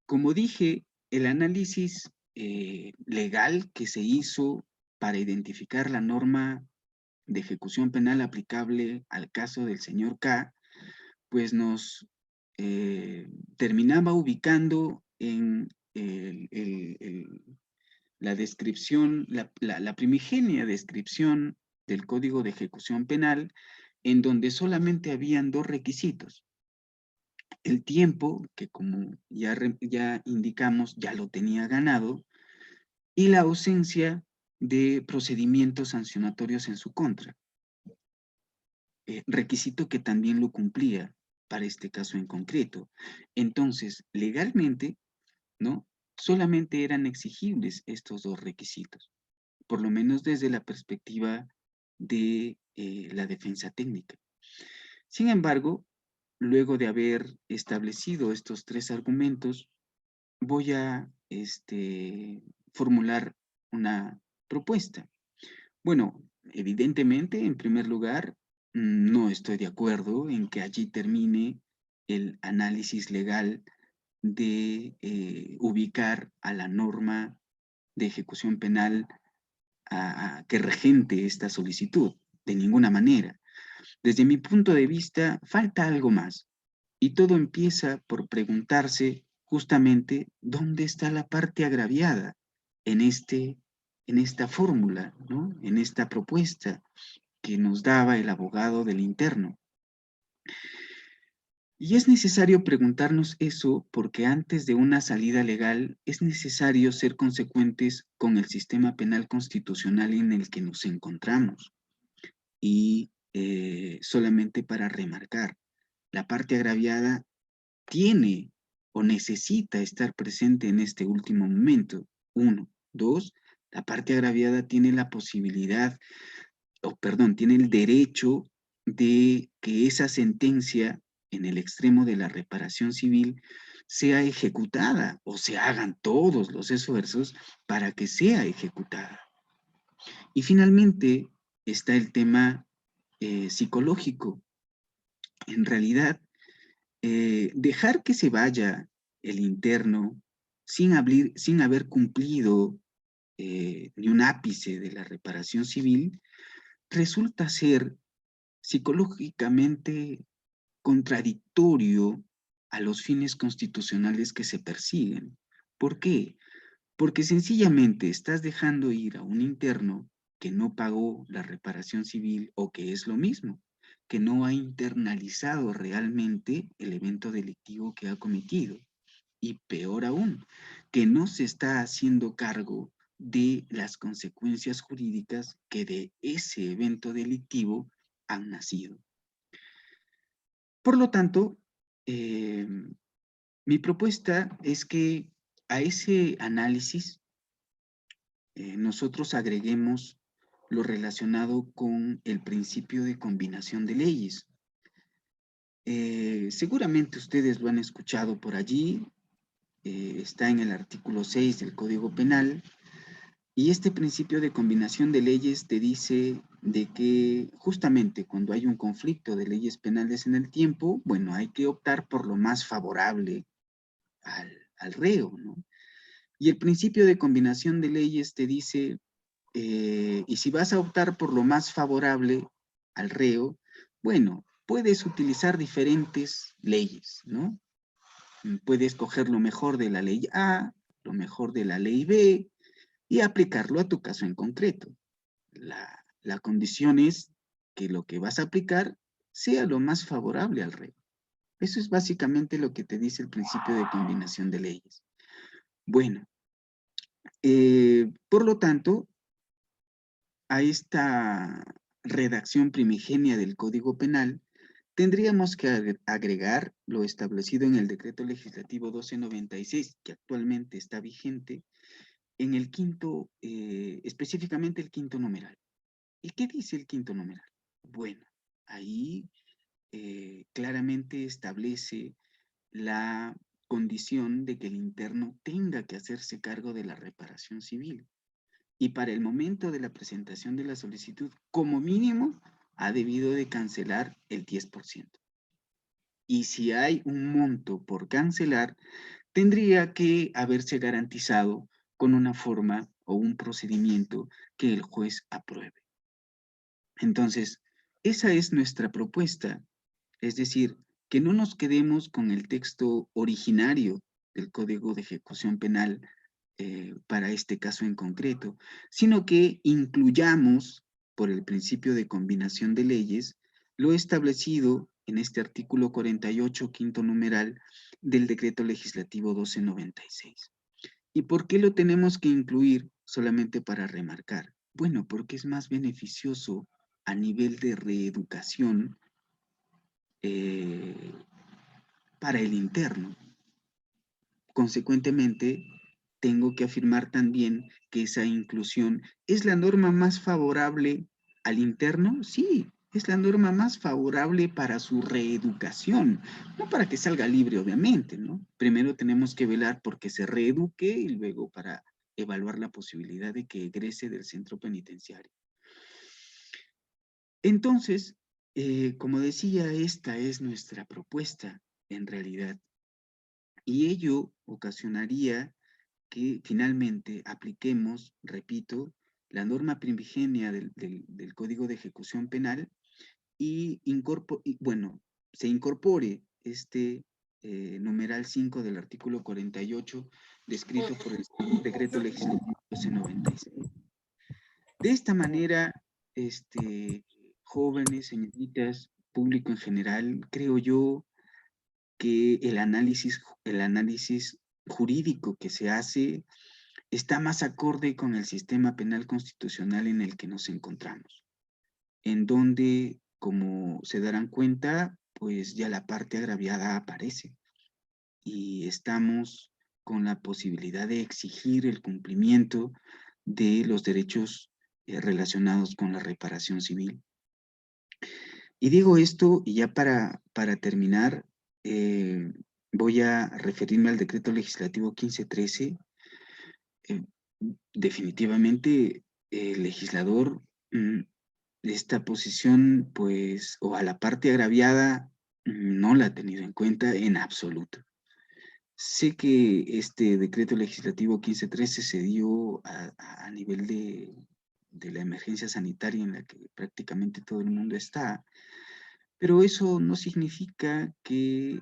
Como dije, el análisis legal que se hizo para identificar la norma de ejecución penal aplicable al caso del señor K, pues nos terminaba ubicando en la descripción, la primigenia descripción del Código de Ejecución Penal, en donde solamente habían dos requisitos. El tiempo, que como ya indicamos, ya lo tenía ganado, y la ausencia de procedimientos sancionatorios en su contra. Requisito que también lo cumplía para este caso en concreto. Entonces, legalmente, ¿no? Solamente eran exigibles estos dos requisitos, por lo menos desde la perspectiva de la defensa técnica. Sin embargo, luego de haber establecido estos tres argumentos, voy a formular una propuesta. Bueno, evidentemente, en primer lugar, no estoy de acuerdo en que allí termine el análisis legal de ubicar a la norma de ejecución penal que regente esta solicitud, de ninguna manera. Desde mi punto de vista, falta algo más. Y todo empieza por preguntarse justamente dónde está la parte agraviada en, en esta fórmula, ¿no? En esta propuesta que nos daba el abogado del interno. Y es necesario preguntarnos eso porque antes de una salida legal es necesario ser consecuentes con el sistema penal constitucional en el que nos encontramos. Y solamente para remarcar, la parte agraviada tiene o necesita estar presente en este último momento. Uno. Dos, la parte agraviada tiene la posibilidad, tiene el derecho de que esa sentencia en el extremo de la reparación civil sea ejecutada o se hagan todos los esfuerzos para que sea ejecutada. Y finalmente está el tema psicológico. En realidad, dejar que se vaya el interno sin haber cumplido ni un ápice de la reparación civil resulta ser psicológicamente contradictorio a los fines constitucionales que se persiguen. ¿Por qué? Porque sencillamente estás dejando ir a un interno que no pagó la reparación civil o que es lo mismo, que no ha internalizado realmente el evento delictivo que ha cometido. Y peor aún, que no se está haciendo cargo de las consecuencias jurídicas que de ese evento delictivo han nacido. Por lo tanto, mi propuesta es que a ese análisis nosotros agreguemos lo relacionado con el principio de combinación de leyes. Seguramente ustedes lo han escuchado por allí, está en el artículo 6 del Código Penal, y este principio de combinación de leyes te dice de que justamente cuando hay un conflicto de leyes penales en el tiempo, bueno, hay que optar por lo más favorable al reo, ¿no? Y el principio de combinación de leyes te dice, y si vas a optar por lo más favorable al reo, bueno, puedes utilizar diferentes leyes, ¿no? Puedes coger lo mejor de la ley A, lo mejor de la ley B, y aplicarlo a tu caso en concreto. La condición es que lo que vas a aplicar sea lo más favorable al reo. Eso es básicamente lo que te dice el principio de combinación de leyes. Bueno, por lo tanto, a esta redacción primigenia del Código Penal, tendríamos que agregar lo establecido en el Decreto Legislativo 1296, que actualmente está vigente, en el quinto, específicamente el quinto numeral. ¿Y qué dice el quinto numeral? Bueno, ahí claramente establece la condición de que el interno tenga que hacerse cargo de la reparación civil. Y para el momento de la presentación de la solicitud, como mínimo, ha debido de cancelar el 10%. Y si hay un monto por cancelar, tendría que haberse garantizado con una forma o un procedimiento que el juez apruebe. Entonces, esa es nuestra propuesta, es decir, que no nos quedemos con el texto originario del Código de Ejecución Penal para este caso en concreto, sino que incluyamos, por el principio de combinación de leyes, lo establecido en este artículo 48, quinto numeral, del Decreto Legislativo 1296. ¿Y por qué lo tenemos que incluir solamente para remarcar? Bueno, porque es más beneficioso a nivel de reeducación para el interno. Consecuentemente, tengo que afirmar también que esa inclusión es la norma más favorable al interno. Sí, es la norma más favorable para su reeducación, no para que salga libre, obviamente, ¿no? Primero tenemos que velar porque se reeduque y luego para evaluar la posibilidad de que egrese del centro penitenciario. Entonces, como decía, esta es nuestra propuesta en realidad, y ello ocasionaría que finalmente apliquemos, repito, la norma primigenia del Código de Ejecución Penal y, bueno, se incorpore este numeral 5 del artículo 48 descrito por el Decreto Legislativo 1296. De esta manera, jóvenes, señoritas, público en general, creo yo que el análisis jurídico que se hace está más acorde con el sistema penal constitucional en el que nos encontramos, en donde, como se darán cuenta, pues ya la parte agraviada aparece y estamos con la posibilidad de exigir el cumplimiento de los derechos relacionados con la reparación civil. Y digo esto, y ya para terminar, voy a referirme al decreto legislativo 1513. Definitivamente el legislador, esta posición, pues, o a la parte agraviada, no la ha tenido en cuenta en absoluto. Sé que este decreto legislativo 1513 se dio a nivel de la emergencia sanitaria en la que prácticamente todo el mundo está, pero eso no significa que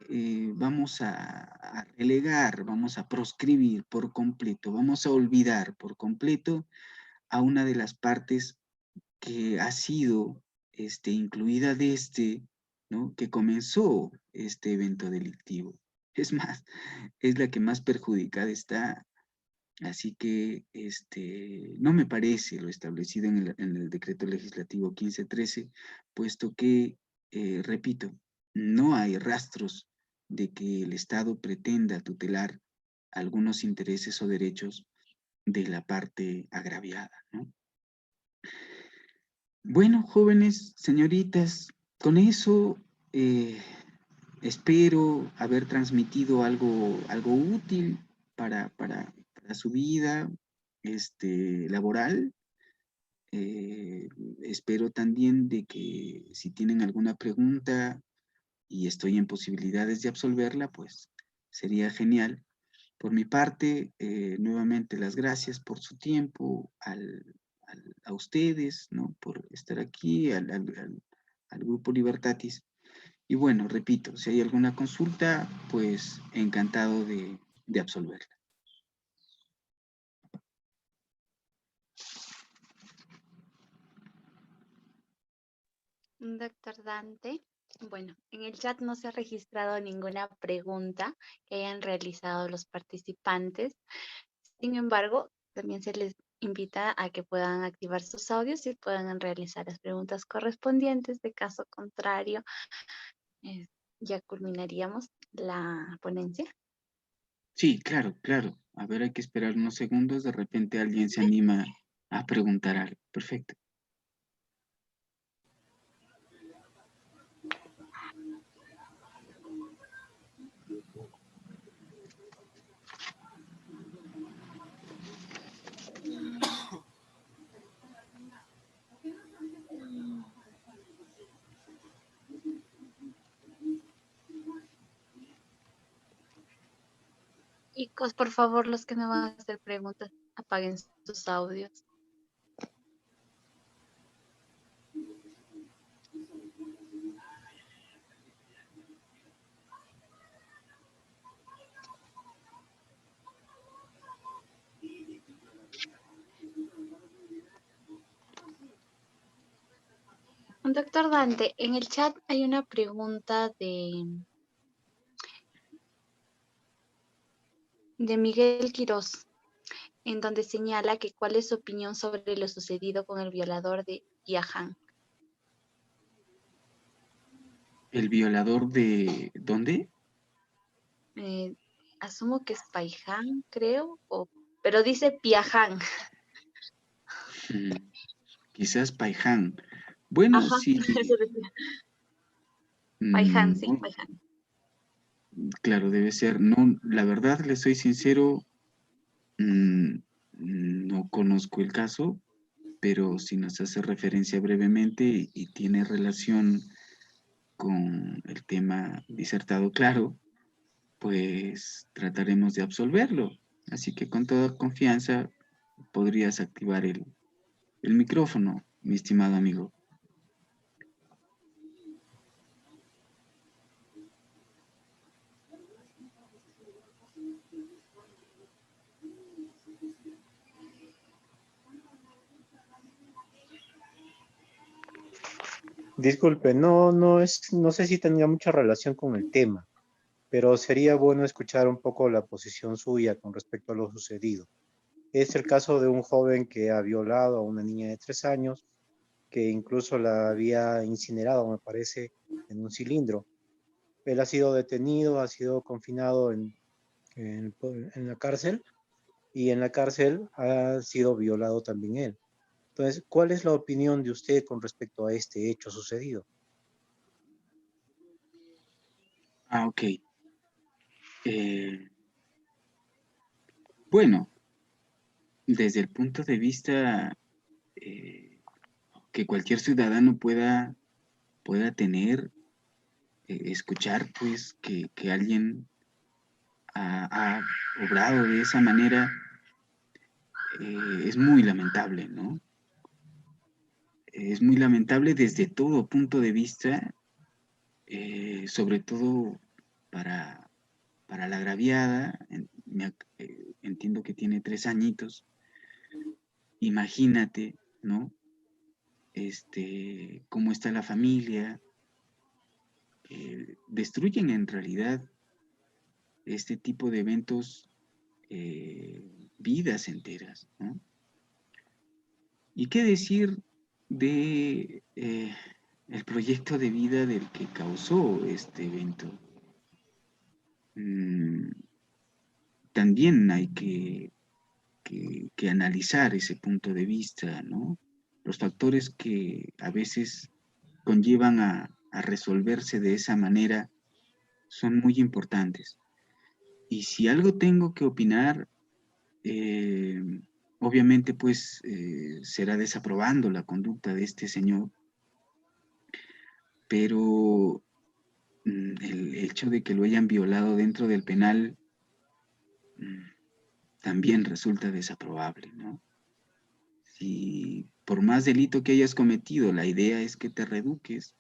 vamos a relegar, vamos a proscribir por completo, vamos a olvidar por completo a una de las partes que ha sido incluida desde, ¿no?, que comenzó este evento delictivo. Es más, es la que más perjudicada está. Así que no me parece lo establecido en el decreto legislativo 1513, puesto que, repito, no hay rastros de que el Estado pretenda tutelar algunos intereses o derechos de la parte agraviada, ¿no? Bueno, jóvenes, señoritas, con eso espero haber transmitido algo útil para su vida laboral. Espero también de que si tienen alguna pregunta y estoy en posibilidades de absolverla, pues sería genial. Por mi parte, nuevamente las gracias por su tiempo, a ustedes, ¿no?, por estar aquí, al Grupo Libertatis. Y bueno, repito, si hay alguna consulta, pues encantado de absolverla. Doctor Dante, bueno, en el chat no se ha registrado ninguna pregunta que hayan realizado los participantes. Sin embargo, también se les invita a que puedan activar sus audios y puedan realizar las preguntas correspondientes. De caso contrario, eh, ya culminaríamos la ponencia. Sí, claro, claro. A ver, hay que esperar unos segundos. De repente alguien se anima a preguntar algo. Perfecto. Chicos, por favor, los que no van a hacer preguntas, apaguen sus audios. Doctor Dante, en el chat hay una pregunta de Miguel Quirós, en donde señala que cuál es su opinión sobre lo sucedido con el violador de Yahan. ¿El violador de dónde? Eh, Asumo que es Paiján, creo, pero dice Piaján. Mm, quizás Paiján. Bueno, Ajá, sí, eso decía. Paiján, sí, no, Paiján. claro, debe ser. No, la verdad, le soy sincero, mm, no conozco el caso, pero si nos hace referencia brevemente y tiene relación con el tema disertado claro, pues trataremos de absolverlo. Así que con toda confianza podrías activar el micrófono, mi estimado amigo. Disculpe, no sé si tenía mucha relación con el tema, pero sería bueno escuchar un poco la posición suya con respecto a lo sucedido. Es el caso de un joven que ha violado a una niña de 3 años, que incluso la había incinerado, me parece, en un cilindro. Él ha sido detenido, ha sido confinado en la cárcel, y en la cárcel ha sido violado también él. Entonces, ¿cuál es la opinión de usted con respecto a este hecho sucedido? Ah, ok. Eh, bueno, desde el punto de vista eh, que cualquier ciudadano pueda tener, escuchar pues que alguien ha obrado de esa manera, es muy lamentable, ¿no? Es muy lamentable desde todo punto de vista, sobre todo para, para la agraviada. Entiendo que tiene 3 añitos. Imagínate, ¿no? Cómo está la familia. Destruyen en realidad este tipo de eventos, vidas enteras, ¿no? ¿Y qué decir de el proyecto de vida del que causó este evento? Mm, también hay que analizar ese punto de vista, ¿no? Los factores que a veces conllevan a resolverse de esa manera son muy importantes. Y si algo tengo que opinar, eh, obviamente pues será desaprobando la conducta de este señor, pero el hecho de que lo hayan violado dentro del penal mm, también resulta desaprobable, ¿no? Si por más delito que hayas cometido, la idea es que te reeduques,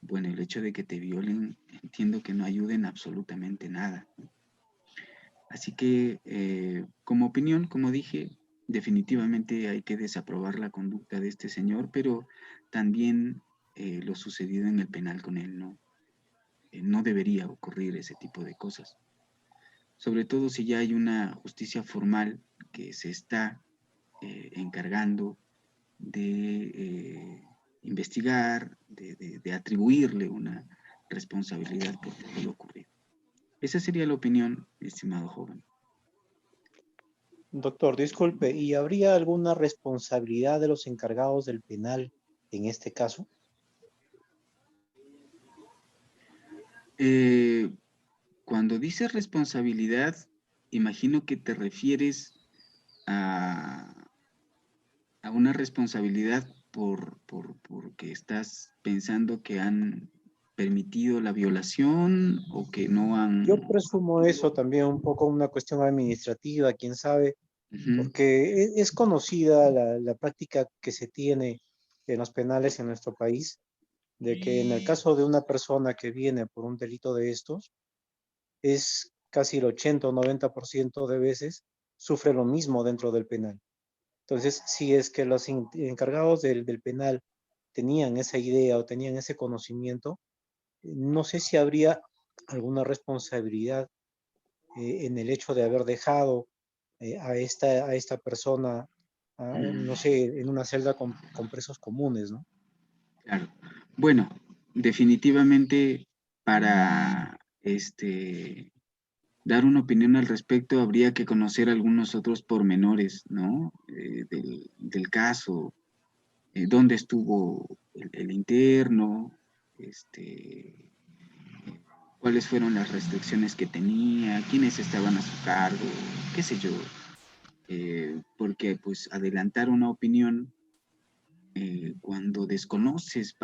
bueno, el hecho de que te violen, entiendo que no ayuda en absolutamente nada, ¿no? Así que, como opinión, como dije, definitivamente hay que desaprobar la conducta de este señor, pero también lo sucedido en el penal con él, ¿no? No debería ocurrir ese tipo de cosas. Sobre todo si ya hay una justicia formal que se está encargando de investigar, de atribuirle una responsabilidad por todo lo ocurrido. Esa sería la opinión, estimado joven. Doctor, disculpe, ¿y habría alguna responsabilidad de los encargados del penal en este caso? Eh, Cuando dices responsabilidad, imagino que te refieres a, a una responsabilidad porque estás pensando que han permitido la violación o que no Yo han... presumo eso también un poco una cuestión administrativa, quién sabe, Ujú. porque es conocida la práctica que se tiene en los penales en nuestro país, de que en el caso de una persona que viene por un delito de estos, es casi el 80 o 90% de veces sufre lo mismo dentro del penal. Entonces, si es que los encargados del penal tenían esa idea o tenían ese conocimiento, no sé si habría alguna responsabilidad en el hecho de haber dejado a esta persona, no sé, en una celda con presos comunes, ¿no? Claro. Bueno, definitivamente para dar una opinión al respecto habría que conocer algunos otros pormenores, ¿no? Del caso, dónde estuvo el interno, cuáles fueron las restricciones que tenía, quiénes estaban a su cargo, qué sé yo, porque pues adelantar una opinión cuando desconoces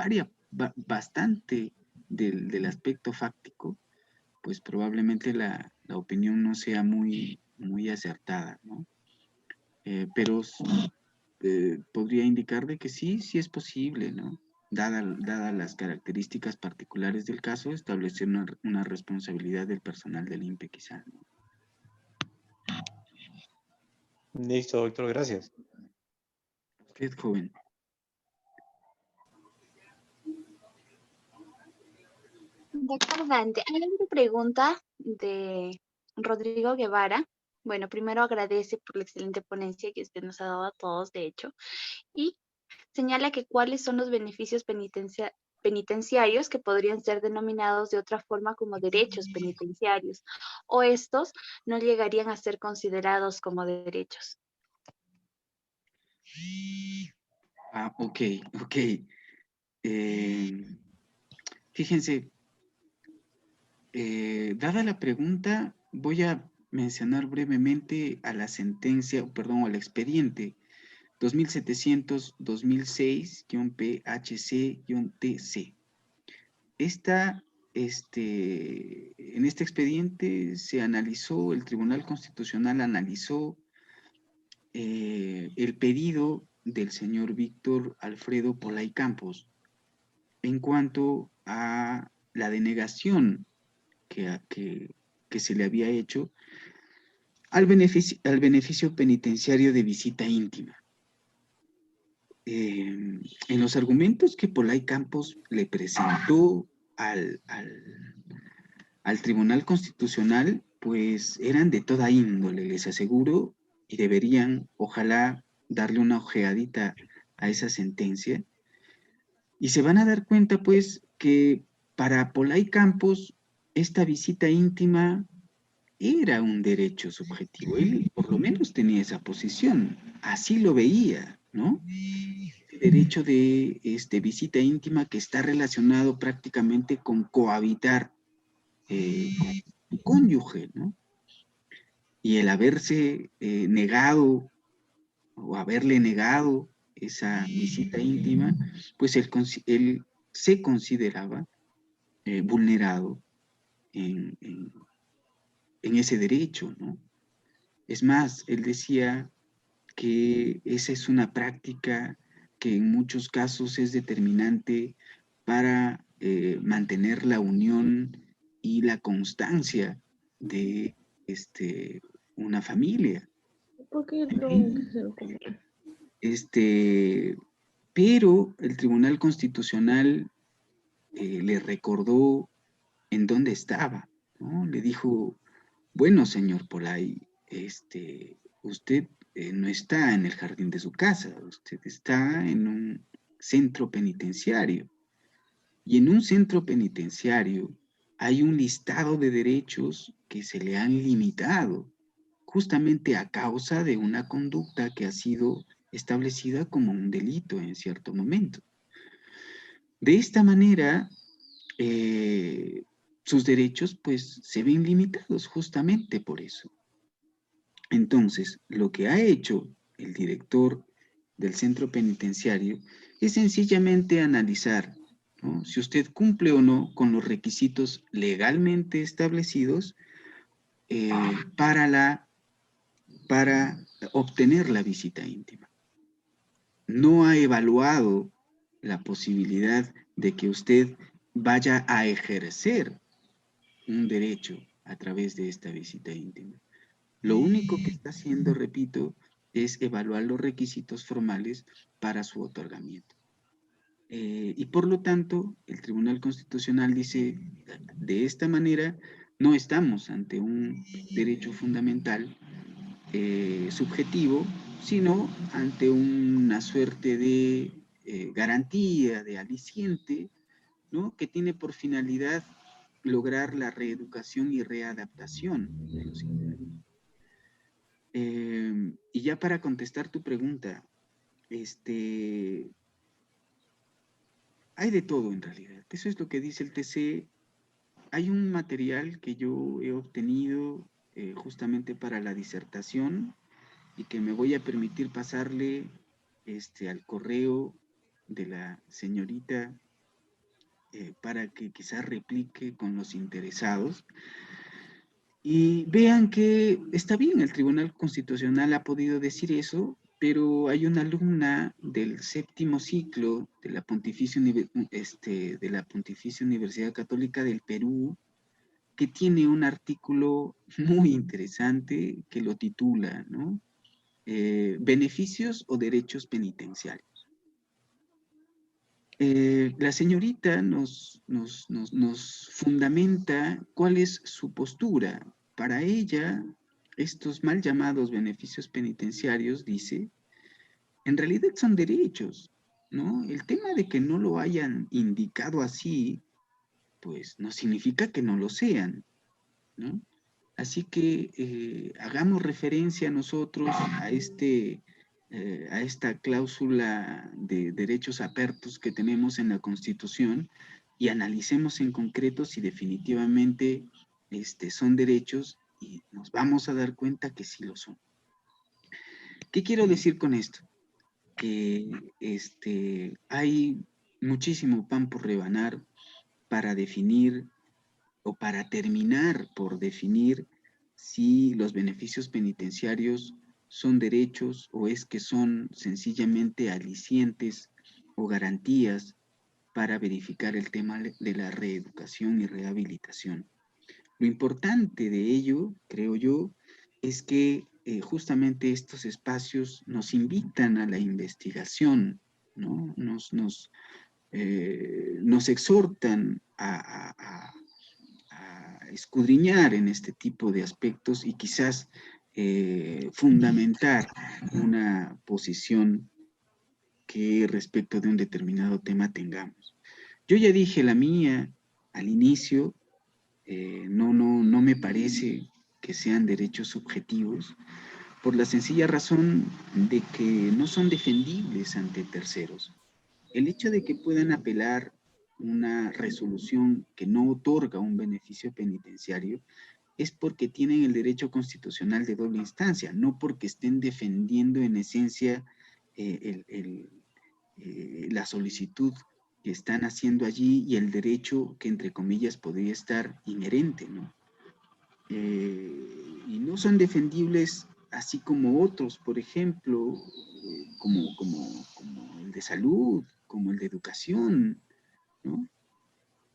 bastante del aspecto fáctico, pues probablemente la opinión no sea muy acertada, ¿no? Pero podría indicar de que sí es posible, ¿no? Dada las características particulares del caso, establecer una responsabilidad del personal del INPE quizá, ¿no? Listo, doctor, gracias. Usted, joven. Doctor Dante, hay una pregunta de Rodrigo Guevara. Bueno, primero agradece por la excelente ponencia que usted nos ha dado a todos, de hecho, y señala que cuáles son los beneficios penitenciarios que podrían ser denominados de otra forma como derechos penitenciarios, o estos no llegarían a ser considerados como derechos. Ok. Fíjense, dada la pregunta, voy a mencionar brevemente a la sentencia, perdón, al expediente 2700-2006-PHC-TC. En este expediente se analizó, el Tribunal Constitucional analizó el pedido del señor Víctor Alfredo Polay Campos en cuanto a la denegación que se le había hecho al beneficio penitenciario de visita íntima. En los argumentos que Polay Campos le presentó al Tribunal Constitucional, pues eran de toda índole, les aseguro, y deberían, ojalá, darle una ojeadita a esa sentencia, y se van a dar cuenta, pues, que para Polay Campos, esta visita íntima era un derecho subjetivo. Él por lo menos tenía esa posición, así lo veía, ¿no? El derecho de visita íntima que está relacionado prácticamente con cohabitar con tu cónyuge, ¿no? Y el haberse negado o haberle negado esa visita íntima, pues él se consideraba vulnerado en ese derecho, ¿no? Es más, él decía que esa es una práctica que en muchos casos es determinante para mantener la unión y la constancia de una familia. ¿Por qué tengo que ser como? Pero el Tribunal Constitucional le recordó en dónde estaba, ¿no? Le dijo, bueno, señor Polay, usted no está en el jardín de su casa, usted está en un centro penitenciario. Y en un centro penitenciario hay un listado de derechos que se le han limitado, justamente a causa de una conducta que ha sido establecida como un delito en cierto momento. De esta manera, sus derechos pues se ven limitados justamente por eso. Entonces, lo que ha hecho el director del centro penitenciario es sencillamente analizar, ¿no?, si usted cumple o no con los requisitos legalmente establecidos para obtener la visita íntima. No ha evaluado la posibilidad de que usted vaya a ejercer un derecho a través de esta visita íntima. Lo único que está haciendo, repito, es evaluar los requisitos formales para su otorgamiento. Y por lo tanto, el Tribunal Constitucional dice, de esta manera, no estamos ante un derecho fundamental subjetivo, sino ante una suerte de garantía, de aliciente, ¿no? Que tiene por finalidad lograr la reeducación y readaptación de los individuos. Y ya para contestar tu pregunta, hay de todo en realidad. Eso es lo que dice el TC. Hay un material que yo he obtenido justamente para la disertación y que me voy a permitir pasarle al correo de la señorita para que quizás replique con los interesados. Y vean que está bien, el Tribunal Constitucional ha podido decir eso, pero hay una alumna del séptimo ciclo de la Pontificia Universidad Católica del Perú que tiene un artículo muy interesante que lo titula, ¿no? Beneficios o derechos penitenciarios. La señorita nos fundamenta cuál es su postura. Para ella, estos mal llamados beneficios penitenciarios, dice, en realidad son derechos, ¿no? El tema de que no lo hayan indicado así, pues no significa que no lo sean, ¿no? Así que hagamos referencia nosotros a esta cláusula de derechos apertos que tenemos en la Constitución y analicemos en concreto si definitivamente son derechos y nos vamos a dar cuenta que sí lo son. ¿Qué quiero decir con esto? Que hay muchísimo pan por rebanar para definir o para terminar por definir si los beneficios penitenciarios son derechos o es que son sencillamente alicientes o garantías para verificar el tema de la reeducación y rehabilitación. Lo importante de ello, creo yo, es que justamente estos espacios nos invitan a la investigación, ¿no? Nos exhortan a escudriñar en este tipo de aspectos y quizás fundamentar una posición que respecto de un determinado tema tengamos. Yo ya dije la mía al inicio, no me parece que sean derechos subjetivos, por la sencilla razón de que no son defendibles ante terceros. El hecho de que puedan apelar una resolución que no otorga un beneficio penitenciario es porque tienen el derecho constitucional de doble instancia, no porque estén defendiendo en esencia la solicitud que están haciendo allí y el derecho que entre comillas podría estar inherente, ¿no? Y no son defendibles así como otros, por ejemplo, como el de salud, como el de educación, ¿no?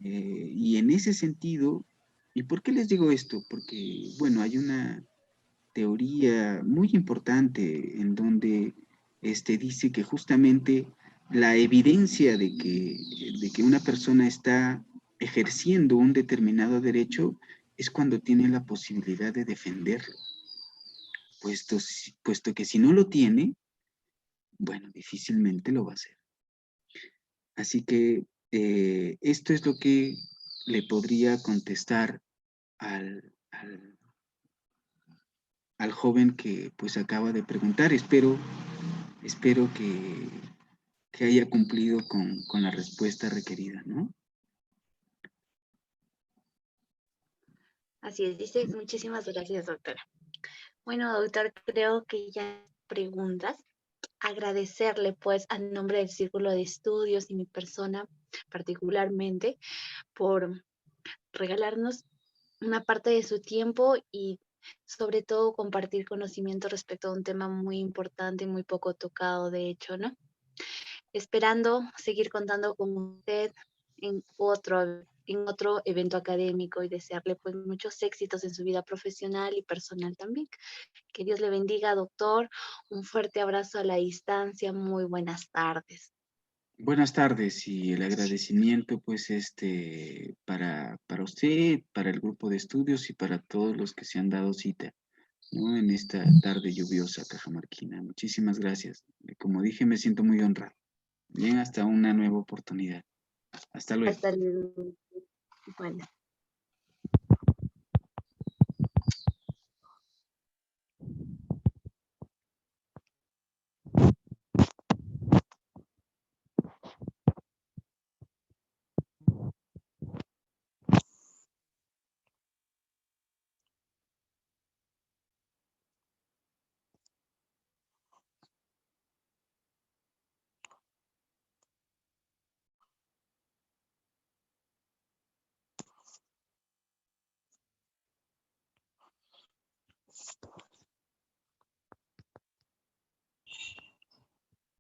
Y en ese sentido, ¿y por qué les digo esto? Porque, bueno, hay una teoría muy importante en donde dice que justamente la evidencia de que una persona está ejerciendo un determinado derecho es cuando tiene la posibilidad de defenderlo, puesto que si no lo tiene, bueno, difícilmente lo va a hacer. Así que esto es lo que le podría contestar al joven que pues acaba de preguntar. Espero que haya cumplido con la respuesta requerida, ¿no? Así es, dice, muchísimas gracias, doctora. Bueno, doctor, creo que ya preguntas. Agradecerle, pues, a nombre del Círculo de Estudios y mi persona particularmente, por regalarnos una parte de su tiempo y sobre todo compartir conocimiento respecto a un tema muy importante y muy poco tocado, de hecho, ¿no? Esperando seguir contando con usted en otro evento académico y desearle pues muchos éxitos en su vida profesional y personal también. Que Dios le bendiga, doctor. Un fuerte abrazo a la distancia. Muy buenas tardes. Buenas tardes y el agradecimiento pues para usted, para el grupo de estudios y para todos los que se han dado cita, ¿no? En esta tarde lluviosa cajamarquina. Muchísimas gracias. Como dije, me siento muy honrado. Bien, hasta una nueva oportunidad. Hasta luego. Hasta el... Bueno.